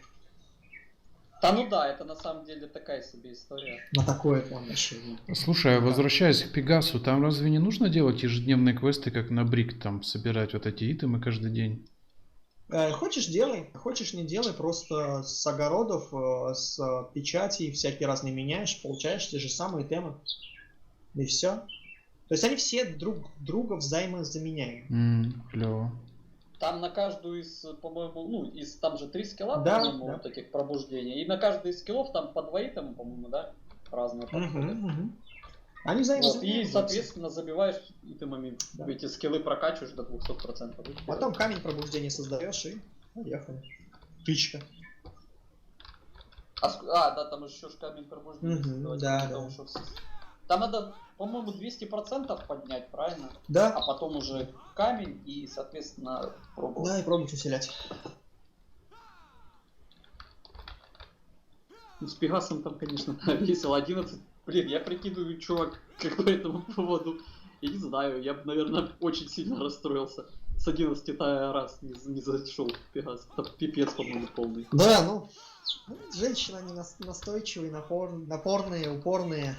Да, ну да, это на самом деле такая себе история. На такое план вообще. Слушай, а возвращаясь к Пегасу, там разве не нужно делать ежедневные квесты, как на Брик, там собирать вот эти итемы каждый день? Хочешь делай, хочешь не делай, просто с огородов, с печати всякие разные меняешь, получаешь те же самые темы. И все. То есть они все друг друга взаимозаменяемы. Клево. Там на каждую из, по-моему, там же 3 скилла, да, по-моему, вот таких пробуждений. И на каждый из скиллов там по 2 итема, по-моему, да? Разные подходы. Они взаимозаменяемы. И, соответственно, забиваешь итемами, эти скиллы прокачиваешь до 200%. Потом камень пробуждения создаешь и поехали. Тычка. Да, там еще камень пробуждения. Да. Там надо, по-моему, 200% поднять, правильно? Да. А потом уже камень и, соответственно, пробовать. Да, и пробовать усилять. С Пегасом там, конечно, весело. 11. Блин, я прикидываю, чувак, как по этому поводу. Я не знаю, я бы, наверное, очень сильно расстроился. С 11 раз не зашел в Пегас. Это пипец, по-моему, полный. Да, женщины, они настойчивые, напорные, упорные.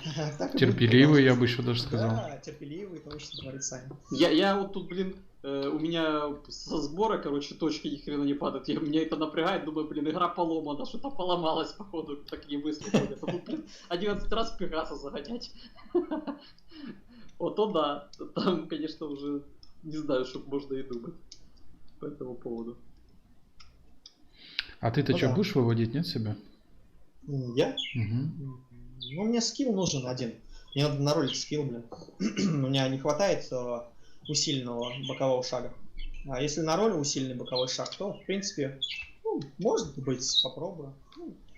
Терпеливые, я бы еще даже сказал. Да, терпеливые, точно говорит Саня. Я вот тут, блин, у меня со сбора, короче, точки ни хрена не падают. Меня это напрягает, думаю, блин, игра поломана, что-то поломалось, походу, такие мысли ходят. А тут, блин, 11 раз в Пегаса загонять. Вот то да, там, конечно, уже не знаю, что можно и думать по этому поводу. А ты-то что, будешь выводить, нет, себя? Я? Ну, мне скилл нужен один. Мне надо на ролик скилл, блин. У меня не хватает усиленного бокового шага. А если на роль усиленный боковой шаг, то, в принципе, может быть, попробую.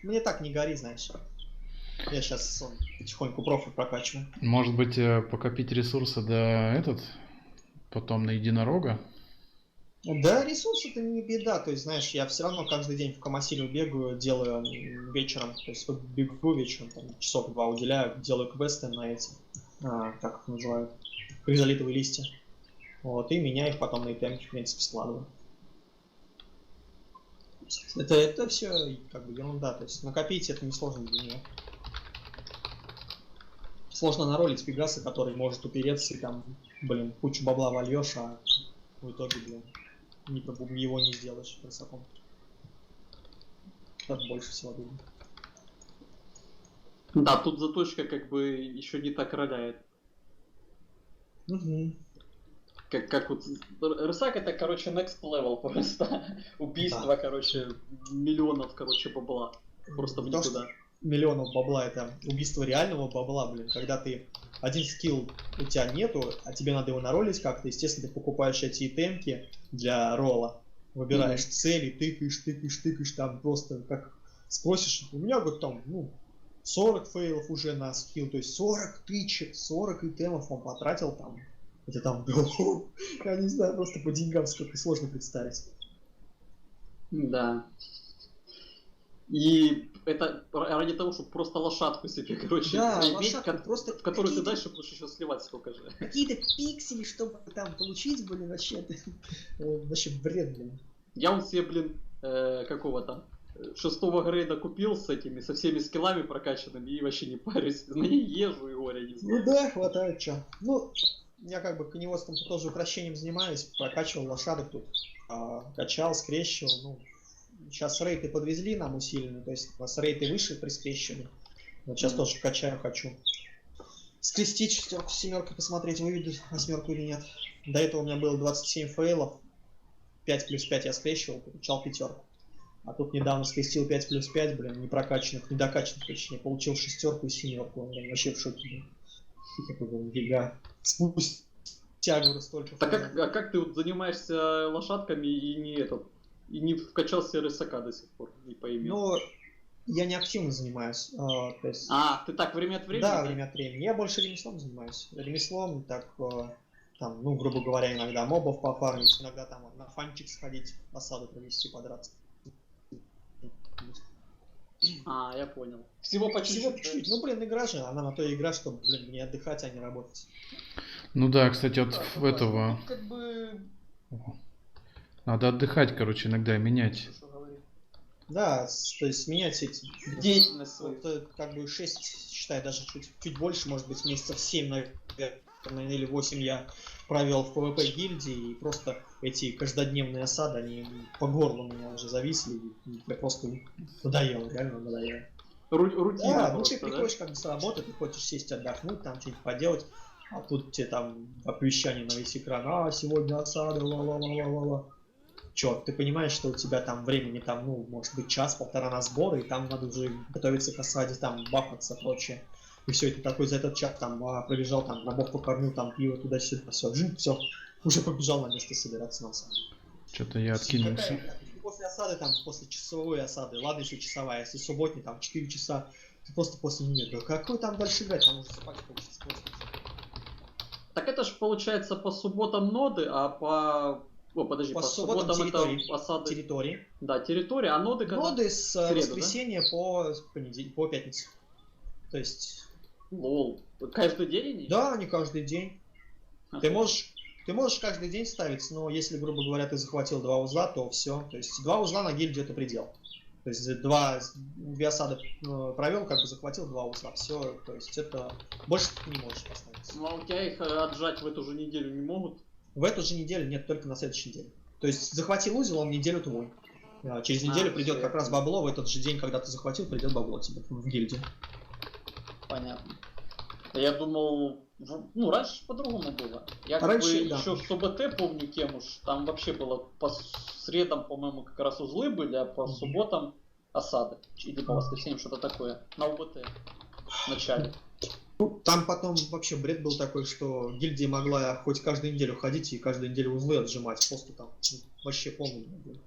Мне так не гори, знаешь. Я сейчас потихоньку профи прокачиваю. Может быть, покопить ресурсы потом на единорога? Да, ресурсы это не беда, то есть, знаешь, я все равно каждый день в Камасилию бегаю, делаю вечером, то есть бегу вечером, там, часов 2 уделяю, делаю квесты на эти, как их называют, кризолитовые листья, вот, и меняю их потом на итемки, в принципе, складываю. Это все как бы ерунда, то есть накопить это несложно для нее. Сложно наролить Пегаса, который может упереться и там, блин, кучу бабла вольешь, а в итоге, блин, его не сделаешь красотом. Это больше всего думаю. Да, тут заточка как бы еще не так роляет. Угу. Как вот Рысак это, короче, next level просто. Убийство, Да. короче, миллионов, короче, бабла. Просто в То, никуда. что миллионов бабла это убийство реального бабла, блин, когда ты один скилл у тебя нету, а тебе надо его наролить как-то, естественно, ты покупаешь эти итемки для ролла, выбираешь цели, тыкаешь, там просто как спросишь, у меня вот там, 40 фейлов уже на скилл, то есть 40 тычек, 40 итемов он потратил там. Это там, я не знаю, просто по деньгам сколько сложно представить. Да. И это ради того, чтобы просто лошадку себе, короче, Да, иметь, лошадку, просто в которую ты какие-то- дальше будешь еще сливать столько же. Какие-то пиксели, чтобы там получить, блин, вообще, вообще бред, блин. Я вот себе, блин, какого там, 6-го грейда купил с этими, со всеми скиллами прокачанными и вообще не парюсь. На ней езжу и горя не Ну знаю. да, хватает чё. Ну, я как бы коневодством тоже украшением занимаюсь, прокачивал лошадок тут, качал, скрещивал, сейчас рейты подвезли нам усиленные, то есть у нас рейты выше при скрещивании. Вот сейчас тоже качаю, хочу. Скрестить шестерку с семеркой, посмотреть, выведут восьмерку или нет. До этого у меня было 27 фейлов, 5 плюс 5 я скрещивал, получал пятерку. А тут недавно скрестил 5 плюс 5, блин, не прокачанных, недокачанных точнее, получил шестерку и семерку, блин, вообще в шоке был. Такой, блин, фига. Спустя, говорю, столько Так фейлов. а как ты вот занимаешься лошадками и не вкачал себе рысака до сих пор, не поимел? Но я не активно занимаюсь, то есть... Ты так время от времени? Да, время от времени. Я больше ремеслом занимаюсь. Ремеслом, так, там, грубо говоря, иногда мобов пофармить, иногда там на фанчик сходить, осаду провести, подраться. Я понял. Всего по Всего чуть-чуть. чуть-чуть. Ну, блин, игра же, она на то и игра, чтобы, блин, не отдыхать, а не работать. Ну да, кстати, от Да, этого... тут как бы... Надо отдыхать, короче, иногда менять. Что говорить? Да, то есть менять эти... Деятельность свою. Вот, как бы 6, считай, даже чуть больше, может быть, месяцев 7, наверное, или 8 я провел в PvP гильдии, и просто эти каждодневные осады, они по горлу меня уже зависли, и я просто надоел, реально надоел. Рутина Да, просто, ты приходишь как бы с работы, ты хочешь сесть отдохнуть, там что-нибудь поделать, а тут тебе там оповещание на весь экран, сегодня осада, ла-ла-ла-ла-ла-ла. Чё, ты понимаешь, что у тебя там времени там, может быть, час-полтора на сборы, и там надо уже готовиться к осаде, там, бафаться, прочее. И все, это такой за этот час там пробежал, там, рабов покормил, там, пиво туда-сюда, все, уже побежал на место собираться на осаду. Что-то я откинулся. После осады, там, после часовой осады, ладно, если часовая, если субботний, там, 4 часа, ты просто после нее, да какой там дальше играть, там уже спать хочется просто. Так это же получается по субботам ноды, а по... подожди, по субботам территории. это осады... Территории. Да, территория, а ноды когда? Ноды с Среду, воскресенья по пятницу. То есть... Лол. Каждый день они? Да, не каждый день. Ты можешь каждый день ставить, но если, грубо говоря, ты захватил 2 узла, то все. То есть 2 узла на гильдию это предел. То есть 2 осады провел, как бы захватил 2 узла. Все, то есть это больше ты не можешь поставить. Ну а у тебя их отжать в эту же неделю не могут? В эту же неделю нет, только на следующей неделе. То есть захватил узел, он неделю твой. Через неделю придет всё, как я раз понял. бабло, в этот же день, когда ты захватил, придет бабло тебе в гильдию. Понятно. Я думал, раньше по-другому было. Я как Раньше, бы да. еще в СБТ помню тему, там вообще было по средам, по-моему, как раз узлы были, а по субботам осады. Или по воскресеньям что-то такое. На УБТ в начале. Там потом вообще бред был такой, что гильдия могла хоть каждую неделю ходить и каждую неделю узлы отжимать. Просто там вообще полный был.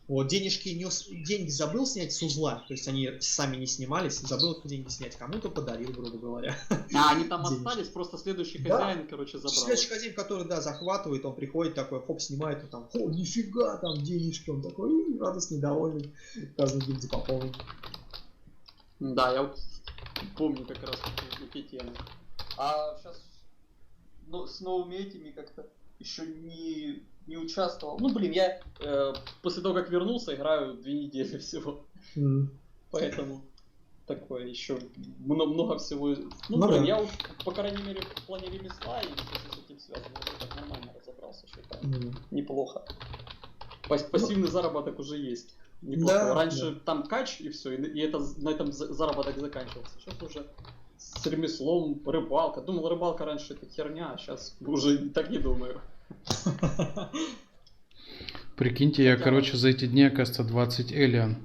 Вот, деньги забыл снять с узла, то есть они сами не снимались, забыл деньги снять, кому-то подарил, грубо говоря. Они там Денежки. остались, просто следующий Да. хозяин, короче, забрал. Следующий хозяин, который, да, захватывает, он приходит такой, хоп, снимает, и там, о, нифига, там денежки, он такой, радостный, довольный, каждый гильдии пополнит. Да, я вот помню как раз эти темы. А сейчас с новыми этими как-то еще не участвовал. Ну, блин, я после того, как вернулся, играю 2 недели всего. Поэтому такое еще много всего. Ну, Ну блин, да. я уж, по крайней мере, в плане ремесла и все с этим связано, уже так нормально разобрался, шикарно. Неплохо. Пассивный заработок уже есть. Неплохо. Да, Раньше там кач и все, и это, на этом заработок заканчивался. Сейчас уже с ремеслом рыбалка. Думал, рыбалка раньше это херня, а сейчас уже так не думаю. Прикиньте, я, Хотя короче, за эти дни, оказывается, 20 Элиан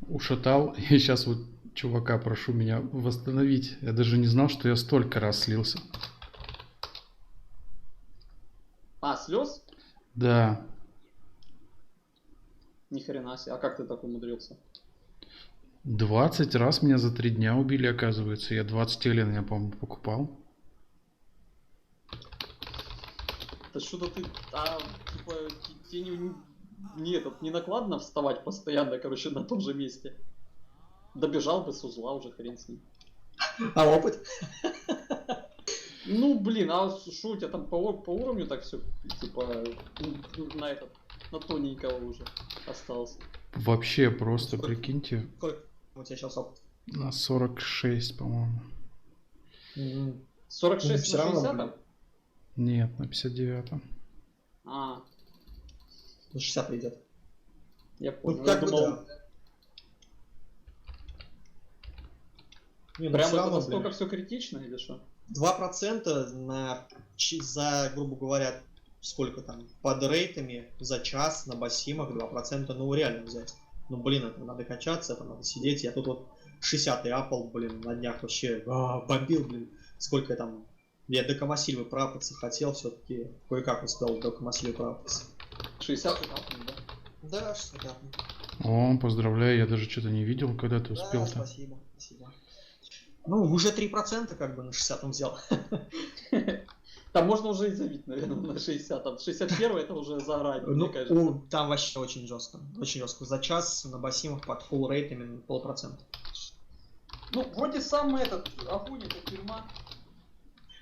ушатал. И сейчас вот чувака прошу меня восстановить. Я даже не знал, что я столько раз слился. А, слез? Да. Ни хрена себе. А как ты так умудрился? 20 раз меня за 3 дня убили, оказывается. Я 20 Элиан, я, по-моему, покупал. Да что-то ты, типа, тебе не накладно вставать постоянно, короче, на том же месте. Добежал бы с узла уже, хрен с ним. А опыт? Ну, блин, а что у тебя там по уровню так все, типа, на тоненького уже остался? Вообще просто, Сколько? прикиньте, Сколько у тебя сейчас опыт? на 46, по-моему. 46 Ну, на всё равно, 60? блин. Нет, на 59. А, 60 идет. я понял. Ну, Я как бы думал, да. Не, ну прям все это равно, настолько блин. все критично или что? 2% за, грубо говоря, сколько там, под рейтами за час на басимах 2%, ну реально взять. Ну блин, это надо качаться, это надо сидеть. Я тут вот 60-й апал, блин, на днях вообще бомбил, блин. Сколько я там... Я до Камасильвы прапаться хотел, все-таки кое-как успел до Камасильвы прапаться. 60 капнул, да? Да, 60 апал. О, поздравляю, я даже что-то не видел, когда ты Да, успел-то. спасибо, спасибо. Ну, уже 3% как бы на 60 он взял. Там можно уже и забить, наверное, на 60. Там 61 это уже за гранью, мне Ну, кажется. там вообще очень жестко. Очень жестко. За час на басимах под full рейтами 0,5%. Ну, вроде сам этот огонь, это тюрьма.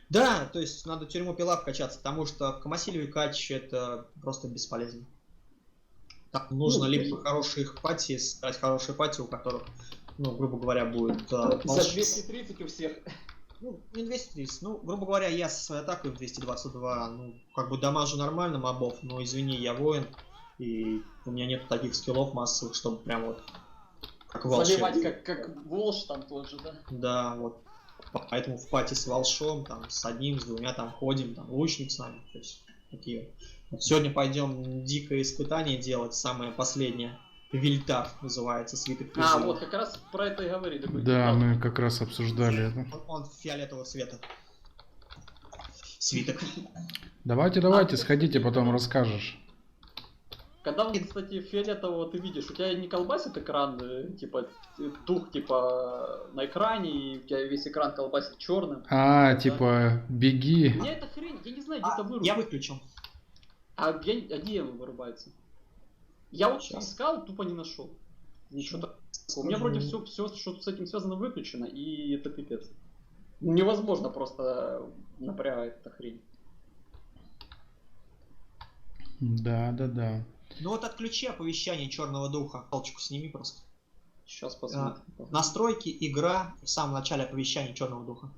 Да, то есть надо тюрьму пила вкачаться, потому что в Камасильеве кач это просто бесполезно. Там нужно либо хорошие их пати, стать хорошие пати, у которых, ну, грубо говоря, будет... За 230 у всех. Ну, не 230, ну, грубо говоря, я со своей атакой в 222, ну, как бы дамажу нормально мобов, но извини, я воин, и у меня нет таких скиллов массовых, чтобы прям вот как волшебник. Заливать как волш там тот же, да? Да, вот. Поэтому в пати с волшом, там, с одним, с двумя там ходим, там, лучник с нами, то есть такие. Вот сегодня пойдем дикое испытание делать, самое последнее. Вильтар называется, свиток А, призыва. вот как раз про это и говорили. Да, мы как раз обсуждали это. Он фиолетового цвета. Свиток. Давайте, сходите, потом расскажешь. Когда он, кстати, фиолетового ты видишь, у тебя не колбасит экран, типа, дух, типа, на экране, и у тебя весь экран колбасит черным. А, типа, беги. Мне эта хрень, я не знаю, где-то вырубить. Я выключил. А где он вырубается? Я вот Щас. искал, тупо не нашел. Ничего такого. У меня вроде все, что с этим связано, выключено, и это пипец. Невозможно просто напрягать эта хрень. Да. Ну вот отключи оповещание черного духа. Палочку сними просто. Сейчас посмотрим. Настройки, игра, в самом начале оповещания черного духа.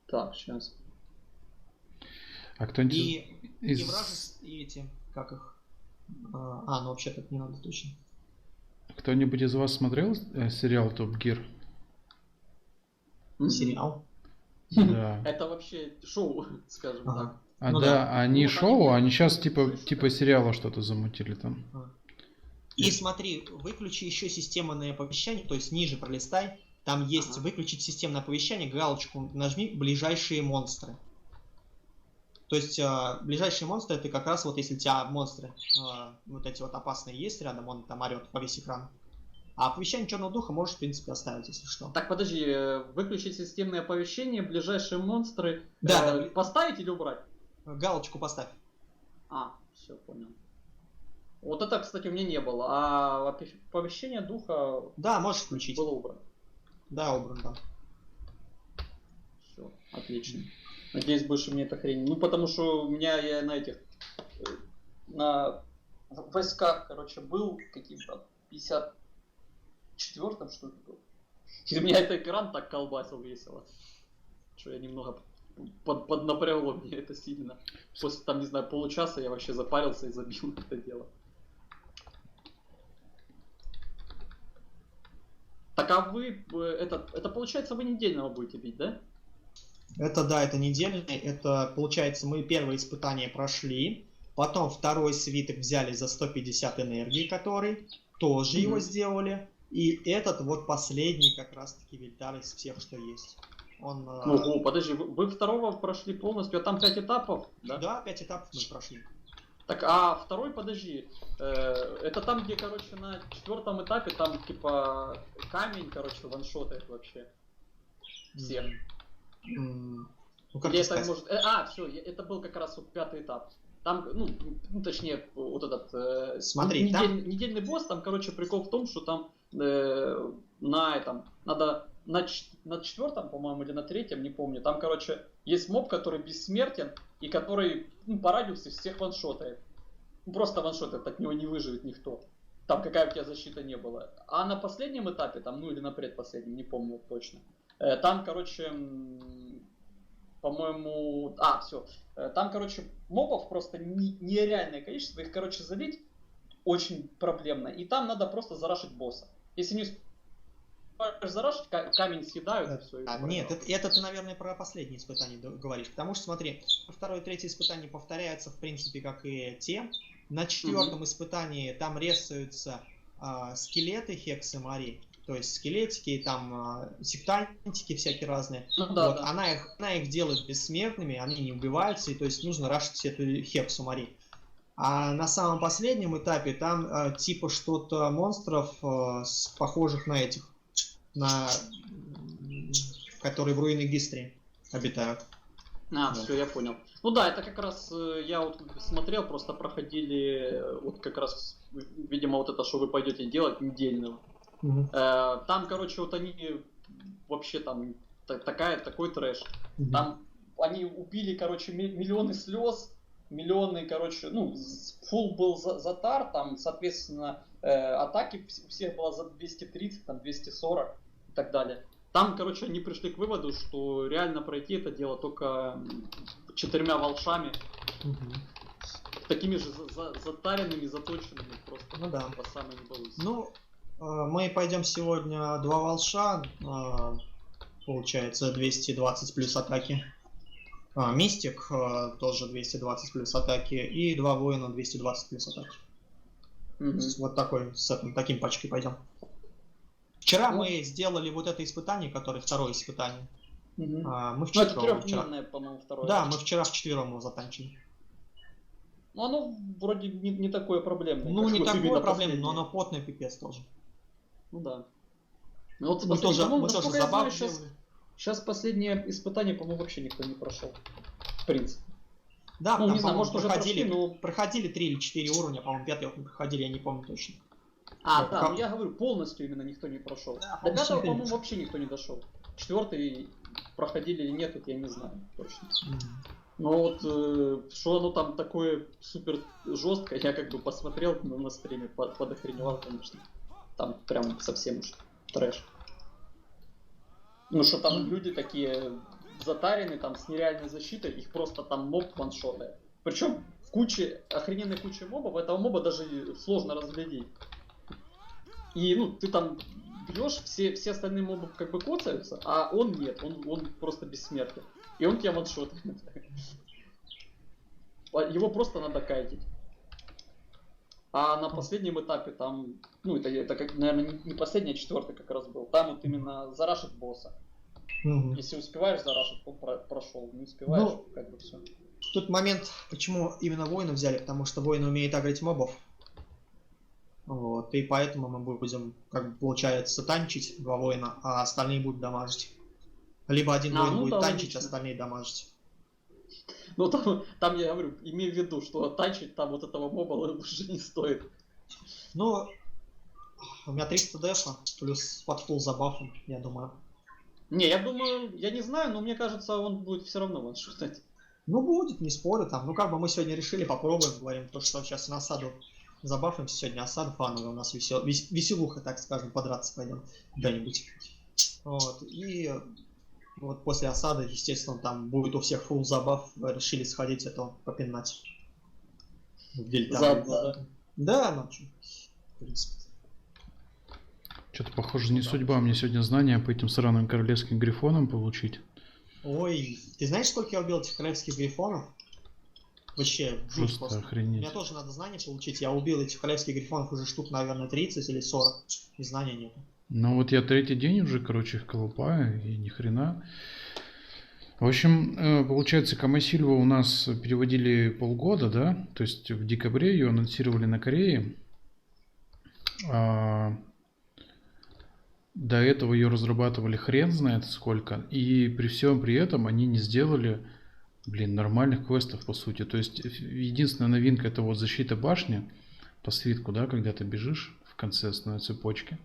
Так, сейчас. А кто-нибудь И из... вражеские, и эти, как их... ну вообще так не надо точно. Кто-нибудь из вас смотрел сериал Топ Гир? Сериал. Да. Это вообще шоу, скажем Ага. так. Ну да, они Ну, шоу, они- они сейчас типа сериала что-то замутили там. И смотри, выключи еще системное оповещание, то есть ниже пролистай. Там есть Ага. выключить системное оповещание, галочку нажми ближайшие монстры. То есть ближайшие монстры это как раз вот если у тебя монстры вот эти вот опасные есть рядом, он там орет по весь экран. А оповещение черного духа можешь в принципе оставить, если что. Так, подожди, выключить системное оповещение, ближайшие монстры Да. поставить или убрать? Галочку поставь. А, все, понял. Вот это, кстати, у меня не было. А оповещение духа Да, можешь включить. было убрано. Да, убран, да. Отлично. Надеюсь, больше мне эта хрень. Ну, потому что у меня я на этих... На войсках, короче, был каким-то 54-м, что ли, был. И у меня этот экран так колбасил весело, что я немного поднапрягло мне это сильно. После, там, не знаю, получаса я вообще запарился и забил это дело. Так, а вы, это получается, вы недельного будете бить, да? Это, да, это недельный. Это, получается, мы первое испытание прошли. Потом второй свиток взяли за 150 энергии, который тоже его сделали. И этот вот последний как раз-таки Вильтар из всех, что есть. Он... Ого, подожди, вы второго прошли полностью, а там 5 этапов, да? Да, 5 этапов мы прошли. Так, а второй, подожди, это там, где, короче, на 4-м этапе, там, типа, камень, короче, ваншотает вообще всех. Ну, как Или тебе это сказать? может... все, это был как раз вот 5-й этап. Там, ну точнее, вот этот Смотри, там- недельный босс, там, короче, прикол в том, что там на этом, надо на 4-м, по-моему, или на 3-м, не помню, там, короче, есть моб, который бессмертен, и который по радиусу всех ваншотает. Ну, просто ваншотает, от него не выживет никто. Там какая у тебя защита не было. А на последнем этапе, там, ну или на предпоследнем, не помню точно, там, короче, по-моему... все. Там, короче, мобов просто нереальное количество. Их, короче, залить очень проблемно. И там надо просто зарашить босса. Если не успеешь зарашить, камень съедают, и все. Нет, это ты, наверное, про последнее испытание говоришь. Потому что, смотри, второе и третье испытание повторяются, в принципе, как и те. На 4-м испытании там рисуются скелеты Хекс и Мари. То есть скелетики, там сектантики всякие разные. Ну, да, вот, да. Она их делает бессмертными, они не убиваются, и то есть нужно рашить эту Хексу Мари. А на самом последнем этапе там типа что-то монстров, похожих на этих, которые в руинах Гистри обитают. Да. Все, я понял. Ну да, это как раз я вот смотрел, просто проходили вот как раз, видимо, вот это, что вы пойдете делать, недельного. Там, короче, вот они вообще там такой трэш. Там они убили, короче, миллионы слез, миллионы, короче, ну, фулл был затар, там, соответственно, атаки у всех было за 230, там, 240 и так далее. Там, короче, они пришли к выводу, что реально пройти это дело только 4 волшами, такими же затаренными, заточенными просто, Ну да. по самой не боюсь. Ну, мы пойдем сегодня 2 волша, получается 220 плюс атаки. Мистик тоже 220 плюс атаки. И 2 воина 220 плюс атаки. Вот таким пачкой пойдем. Вчера мы сделали вот это испытание, которое второе испытание. Мы Ну, это вчера. трехдневное, по-моему, второе. Да, мы вчера вчетвером его затанчили. Ну, оно вроде не такое проблемное. Ну, как не вот такое именно проблемное, но последнее. оно потное пипец тоже. Ну да. Ну, вот Мы тоже насколько я знаю, забавно делали. сейчас последнее испытание, по-моему, вообще никто не прошел. В принципе. Да, Ну, там, не знаю, по-моему, может, уже прошли, но... проходили 3 или 4 уровня, по-моему, 5 мы проходили, я не помню точно. Да, ну я говорю, полностью именно никто не прошел. Да, До 5-го, полностью никто не по-моему, вообще никто не дошел. 4-й проходили или нет, вот я не знаю точно. Но вот, что оно там такое супер жесткое, я как бы посмотрел на стриме, подохреневал, конечно. Там прям совсем уж трэш. Ну что там люди такие затарены, там с нереальной защитой, их просто там моб ваншотает. Причем в охрененной куче мобов, этого моба даже сложно разглядеть. И ну ты там бьешь, все остальные мобы как бы коцаются, а он нет, он просто бессмертен. И он тебя ваншотает. Его просто надо кайтить. А на последнем этапе там, ну это как, наверное, не последний, а 4-й как раз был. Там вот именно зарашить босса. Если успеваешь зарашить, он прошел. Не успеваешь, Ну, как бы все. Тут момент, почему именно воина взяли, потому что воин умеет агрить мобов. Вот, и поэтому мы будем, как бы, получается, танчить 2 воина, а остальные будут дамажить. Либо один воин будет танчить, остальные дамажить. Ну там я говорю, имею в виду, что танчить там вот этого моба уже не стоит. Ну, у меня 300 дефа, плюс под фулл за бафом, я думаю. Не, я думаю, я не знаю, но мне кажется, он будет все равно ваншотать. Ну, будет, не спорю там. Ну, как бы мы сегодня решили, попробуем, говорим, то, что сейчас на осаду забафаемся. Сегодня осада фановая, у нас веселуха, так скажем, подраться пойдем куда-нибудь. Вот, и вот после осады, естественно, там будет у всех фулл забав, решили сходить это попинать. Заодно, да? Да, ну, в принципе. Что-то, похоже, не судьба мне сегодня знания по этим сраным королевским грифонам получить. Ой, ты знаешь, сколько я убил этих королевских грифонов? Вообще, жуть Просто Мне охренеть. тоже надо знания получить. Я убил этих королевских грифонов уже штук, наверное, 30 или 40. И знания нет. Ну вот я третий день уже, короче, их колупаю, и ни хрена. В общем, получается, Камасильва у нас переводили полгода, да? То есть в декабре ее анонсировали на Корее. До этого ее разрабатывали хрен знает сколько. И при всем при этом они не сделали, нормальных квестов, по сути. То есть единственная новинка — это вот защита башни по свитку, да, когда ты бежишь в конце основной цепочки.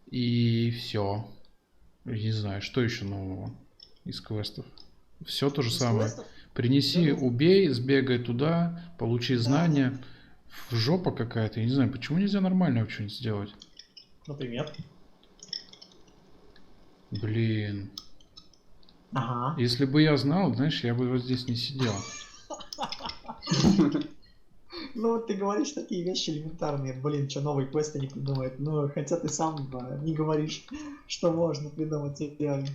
И все. Не знаю, что еще нового из квестов. Все то же самое. Принеси, убей, сбегай туда, получи знания. Жопа какая-то. Я не знаю, почему нельзя нормально что-нибудь сделать. Например? Блин. Ага. Если бы я знал, знаешь, я бы вот здесь не сидел. Ну вот ты говоришь такие вещи элементарные, блин, что новые квесты не придумает. Ну, хотя ты сам не говоришь, что можно придумать реально.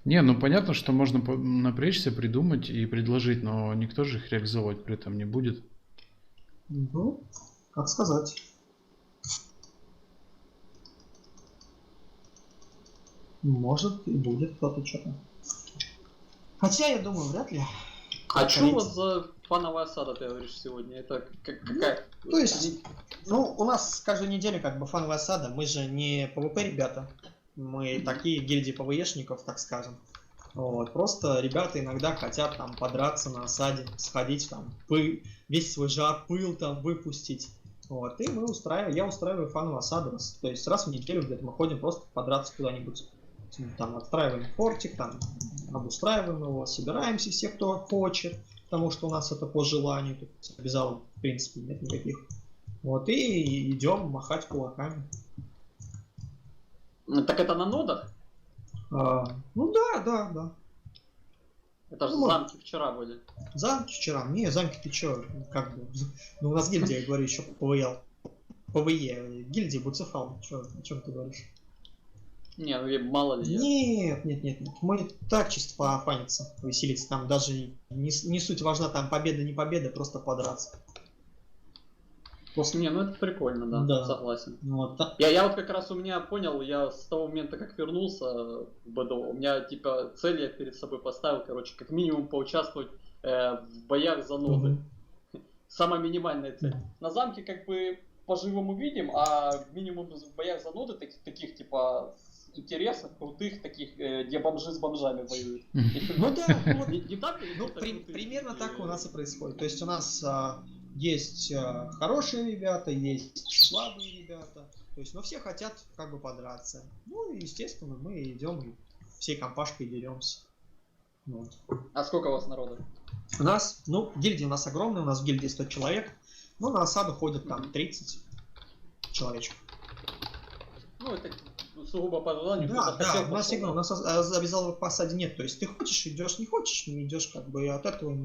Не, ну понятно, что можно напрячься, придумать и предложить, но никто же их реализовывать при этом не будет. Ну, как сказать. Может и будет кто-то что-то. Хотя, я думаю, вряд ли. А что у вас за фановая осада, ты говоришь, сегодня? Это какая? То есть, ну, у нас каждую неделю как бы фановая осада. Мы же не PvP ребята. Мы такие гильдии ПВЕшников, так скажем. Вот. Просто ребята иногда хотят там подраться на осаде, сходить там, весь свой жар, пыл там выпустить. Вот. И я устраиваю фановую осаду. То есть раз в неделю где-то мы ходим просто подраться куда-нибудь. Там отстраиваем фортик, там обустраиваем его, собираемся все, кто хочет, потому что у нас это по желанию, тут обязалов в принципе нет никаких. Вот, и идем махать кулаками. Так это на нодах? Ну да. Это же Ну, замки вчера были. Замки вчера. Не, замки ты чё, как бы. Ну у нас гильдия, я говорю, еще ПВЕ. Гильдия Буцефал. О чем ты говоришь? Не, ну мало ли. Нет. Мы так чисто пофаниться, повеселиться. Там даже не суть важна, там победа, не победа, просто подраться. Не, ну это прикольно, да. Согласен. Вот. Я вот как раз у меня понял, я с того момента, как вернулся в БДО, у меня типа цель я перед собой поставил, короче, как минимум поучаствовать в боях за ноды. Самая минимальная цель. На замке как бы по-живому видим, а минимум в боях за ноды таких типа интересных, крутых, таких, где бомжи с бомжами воюют. Ну да, не так? Ну, примерно так у нас и происходит. То есть у нас есть хорошие ребята, есть слабые ребята. То есть, но все хотят как бы подраться. Ну, и, естественно, мы идем и всей компашкой деремся. Вот. А сколько у вас народу? У нас, гильдия у нас огромная, у нас в гильдии 100 человек. Ну, на осаду ходят там 30 человечек. Ну, это сугубо по желанию. Да, у нас обязаловок по осаде нет. То есть ты хочешь, идешь, не хочешь, не идешь, как бы, и от этого,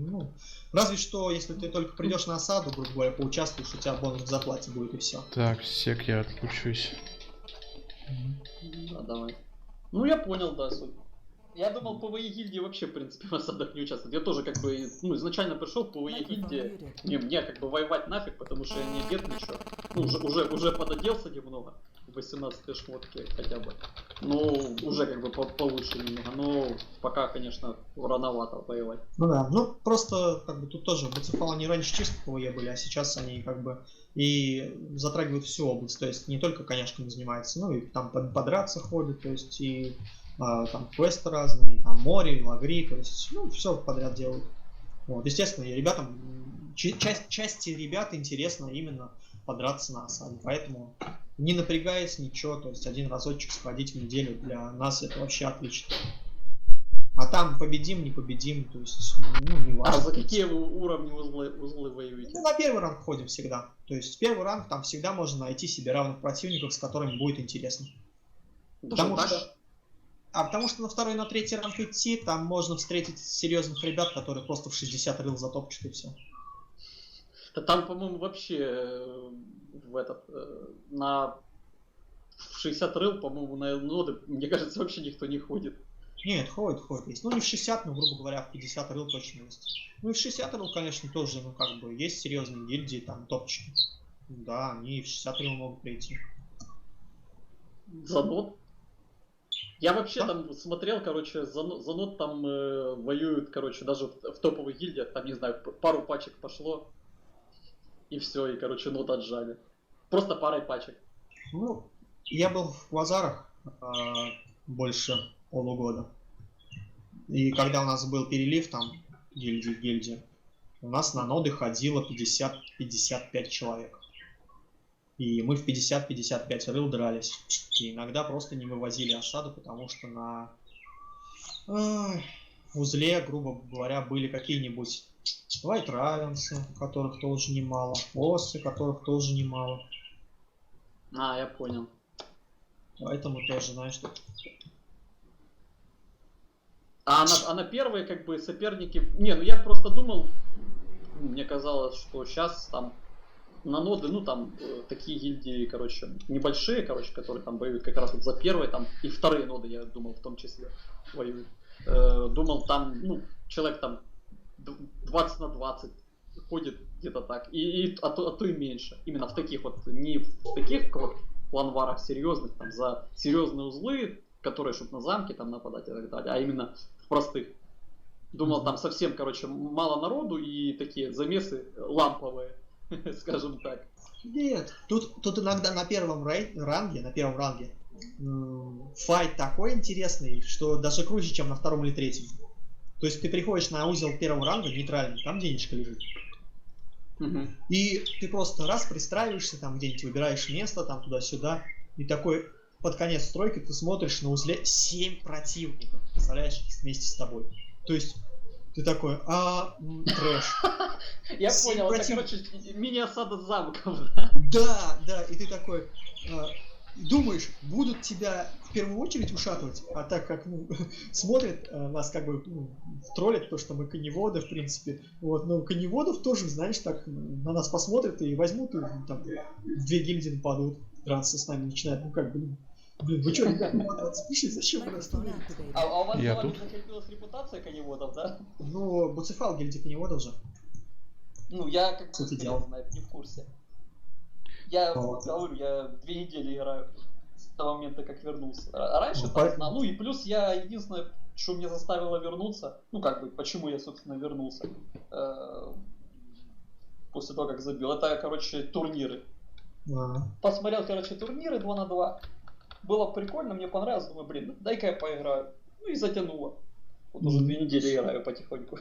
разве что, если ты только придешь на осаду, грубо говоря, поучаствуешь, у тебя бонус к зарплате будет, и все. Так, сек, я отключусь. Да, давай. Ну, я понял, да, суть. Я думал, ПВЕ гильдии вообще, в принципе, в осадах не участвуют. Я тоже, как бы, изначально пришел в ПВЕ гильдии, мне как бы воевать нафиг, потому что я не одет ничего. Уже пододелся немного. 18 шмотки хотя бы. Уже как бы получше немного. Но пока, конечно, рановато воевать. Ну да, просто как бы тут тоже Буцефал они раньше чисто ПВЕ были, а сейчас они как бы и затрагивают всю область. То есть не только коняшками занимаются, и там подраться ходят, то есть и там квесты разные, там море, лагри, то есть все подряд делают. Вот, естественно, части ребят интересно именно подраться на осаде, поэтому не напрягаясь, ничего, то есть один разочек сходить в неделю для нас это вообще отлично. А там победим, не победим, то есть, ну, не важно. А за какие вы уровни узлы воюете? Ну, на первый ранг ходим всегда. То есть первый ранг там всегда можно найти себе равных противников, с которыми будет интересно. Потому что на второй, на третий ранг идти, там можно встретить серьезных ребят, которые просто в 60 рыл затопчут и все. Там, по-моему, вообще на 60 рыл, по-моему, на ноды, мне кажется, вообще никто не ходит. Нет, ходит. Есть. Ну, не в 60, но, грубо говоря, в 50 рыл точно есть. Ну, и в 60 рыл, конечно, тоже, ну, как бы, есть серьезные гильдии, там, топчики. Да, они в 60 рыл могут прийти. За нот? Я вообще там смотрел, короче, за нот там воюют, короче, даже в топовых гильдиях, там, не знаю, пару пачек пошло, и все, и, короче, нот отжали. Просто парой пачек. Ну, я был в Лазарах больше полугода. И когда у нас был перелив там гильдии, у нас на ноды ходило 50-55 человек. И мы в 50-55 рыл дрались. И иногда просто не вывозили осаду, потому что на узле, грубо говоря, были какие-нибудь White Ravens, которых тоже немало, Осы, которых тоже немало. А, я понял. Поэтому тоже, знаешь, что... А на первые, как бы, соперники... Не, ну я просто думал, мне казалось, что сейчас там на ноды, ну там такие гильдии, короче, небольшие, короче, которые там воюют как раз вот за первые, там и вторые ноды, я думал, в том числе воюют. Думал, там, ну, человек там 20 на 20 ходит где-то так, а то и меньше. Именно в таких вот, не в таких вот планварах серьезных, там, за серьезные узлы, которые, чтобы на замке там нападать и так далее, а именно в простых. Думал, там совсем, короче, мало народу и такие замесы ламповые, скажем так. Нет, тут иногда на первом ранге файт такой интересный, что даже круче, чем на втором или третьем. То есть ты приходишь на узел первого ранга, нейтральный, там денежка лежит. И ты просто раз пристраиваешься, там где-нибудь выбираешь место, там туда-сюда, и такой под конец стройки ты смотришь на узле 7 противников, представляешь, вместе с тобой. То есть ты такой, трэш. Я понял, это, короче, мини-осада замков. Да, и ты такой думаешь, будут тебя в первую очередь ушатывать, а так как, смотрят нас как бы, троллят, то, что мы коневоды, в принципе, вот, но коневодов тоже, знаешь, так на нас посмотрят и возьмут, и там в 2 гильдии нападут, драться с нами начинают, как бы, блин, вы что, ребята, слушай, зачем вы нас туда? А у вас Я была тут. закрепилась репутация коневодов, да? Ну, Буцефал гильдия коневодов же. Ну, я как бы Кстати, дело. не в курсе. Я говорю, я 2 недели играю с того момента, как вернулся. А раньше там знал. Ну и плюс я единственное, что меня заставило вернуться, ну как бы, почему я, собственно, вернулся после того, как забил, это, короче, турниры. Посмотрел, короче, турниры 2 на 2. Было прикольно, мне понравилось, думаю, блин, дай-ка я поиграю. Ну и затянуло. Вот уже 2 недели играю потихоньку.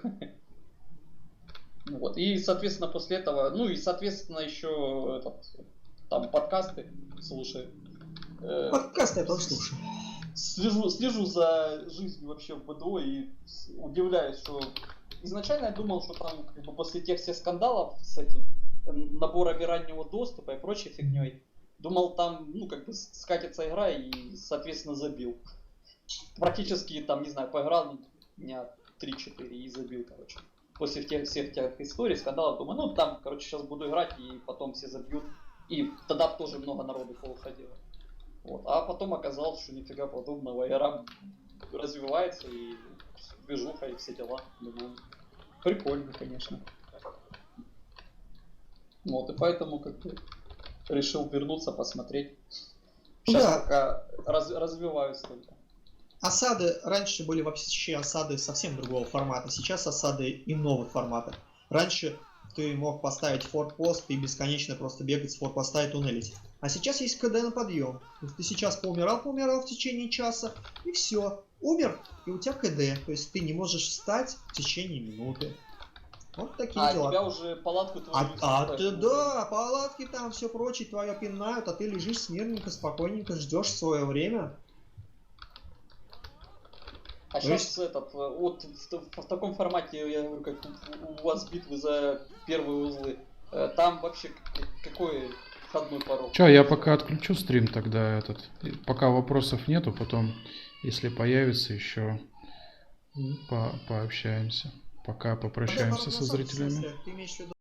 Вот, и, соответственно, после этого, ну и, соответственно, еще там подкасты слушаю. Подкасты я тоже слушаю. Слежу за жизнью вообще в БДО и удивляюсь, что изначально я думал, что там как бы после тех всех скандалов с этим наборами раннего доступа и прочей фигней, думал там, ну как бы скатится игра и, соответственно, забил. Практически там, не знаю, поиграл дня 3-4 и забил, короче. После всех тех историй, скандалов, думаю, ну там, короче, сейчас буду играть, и потом все забьют. И тогда тоже много народу поуходило. Вот. А потом оказалось, что нифига подобного. Игра развивается, и движуха, и все дела. Думаю, прикольно, конечно. Вот, и поэтому как-то решил вернуться, посмотреть. Сейчас пока развиваюсь только. Осады раньше были вообще осады совсем другого формата, сейчас осады иного формата. Раньше ты мог поставить форпост и бесконечно просто бегать с форпоста и туннелить. А сейчас есть КД на подъем. То есть ты сейчас поумирал в течение часа, и все. Умер, и у тебя КД. То есть ты не можешь встать в течение минуты. Вот такие А дела. тебя уже палатку твою... Да, палатки там, все прочее, твое пинают, а ты лежишь смирненько, спокойненько, ждешь свое время. А То сейчас вот в таком формате, я говорю, как у вас битвы за первые узлы, там вообще какой входной порог? Че, я пока отключу стрим тогда пока вопросов нету, потом, если появится, еще пообщаемся. Пока попрощаемся со зрителями. Ты имеешь в виду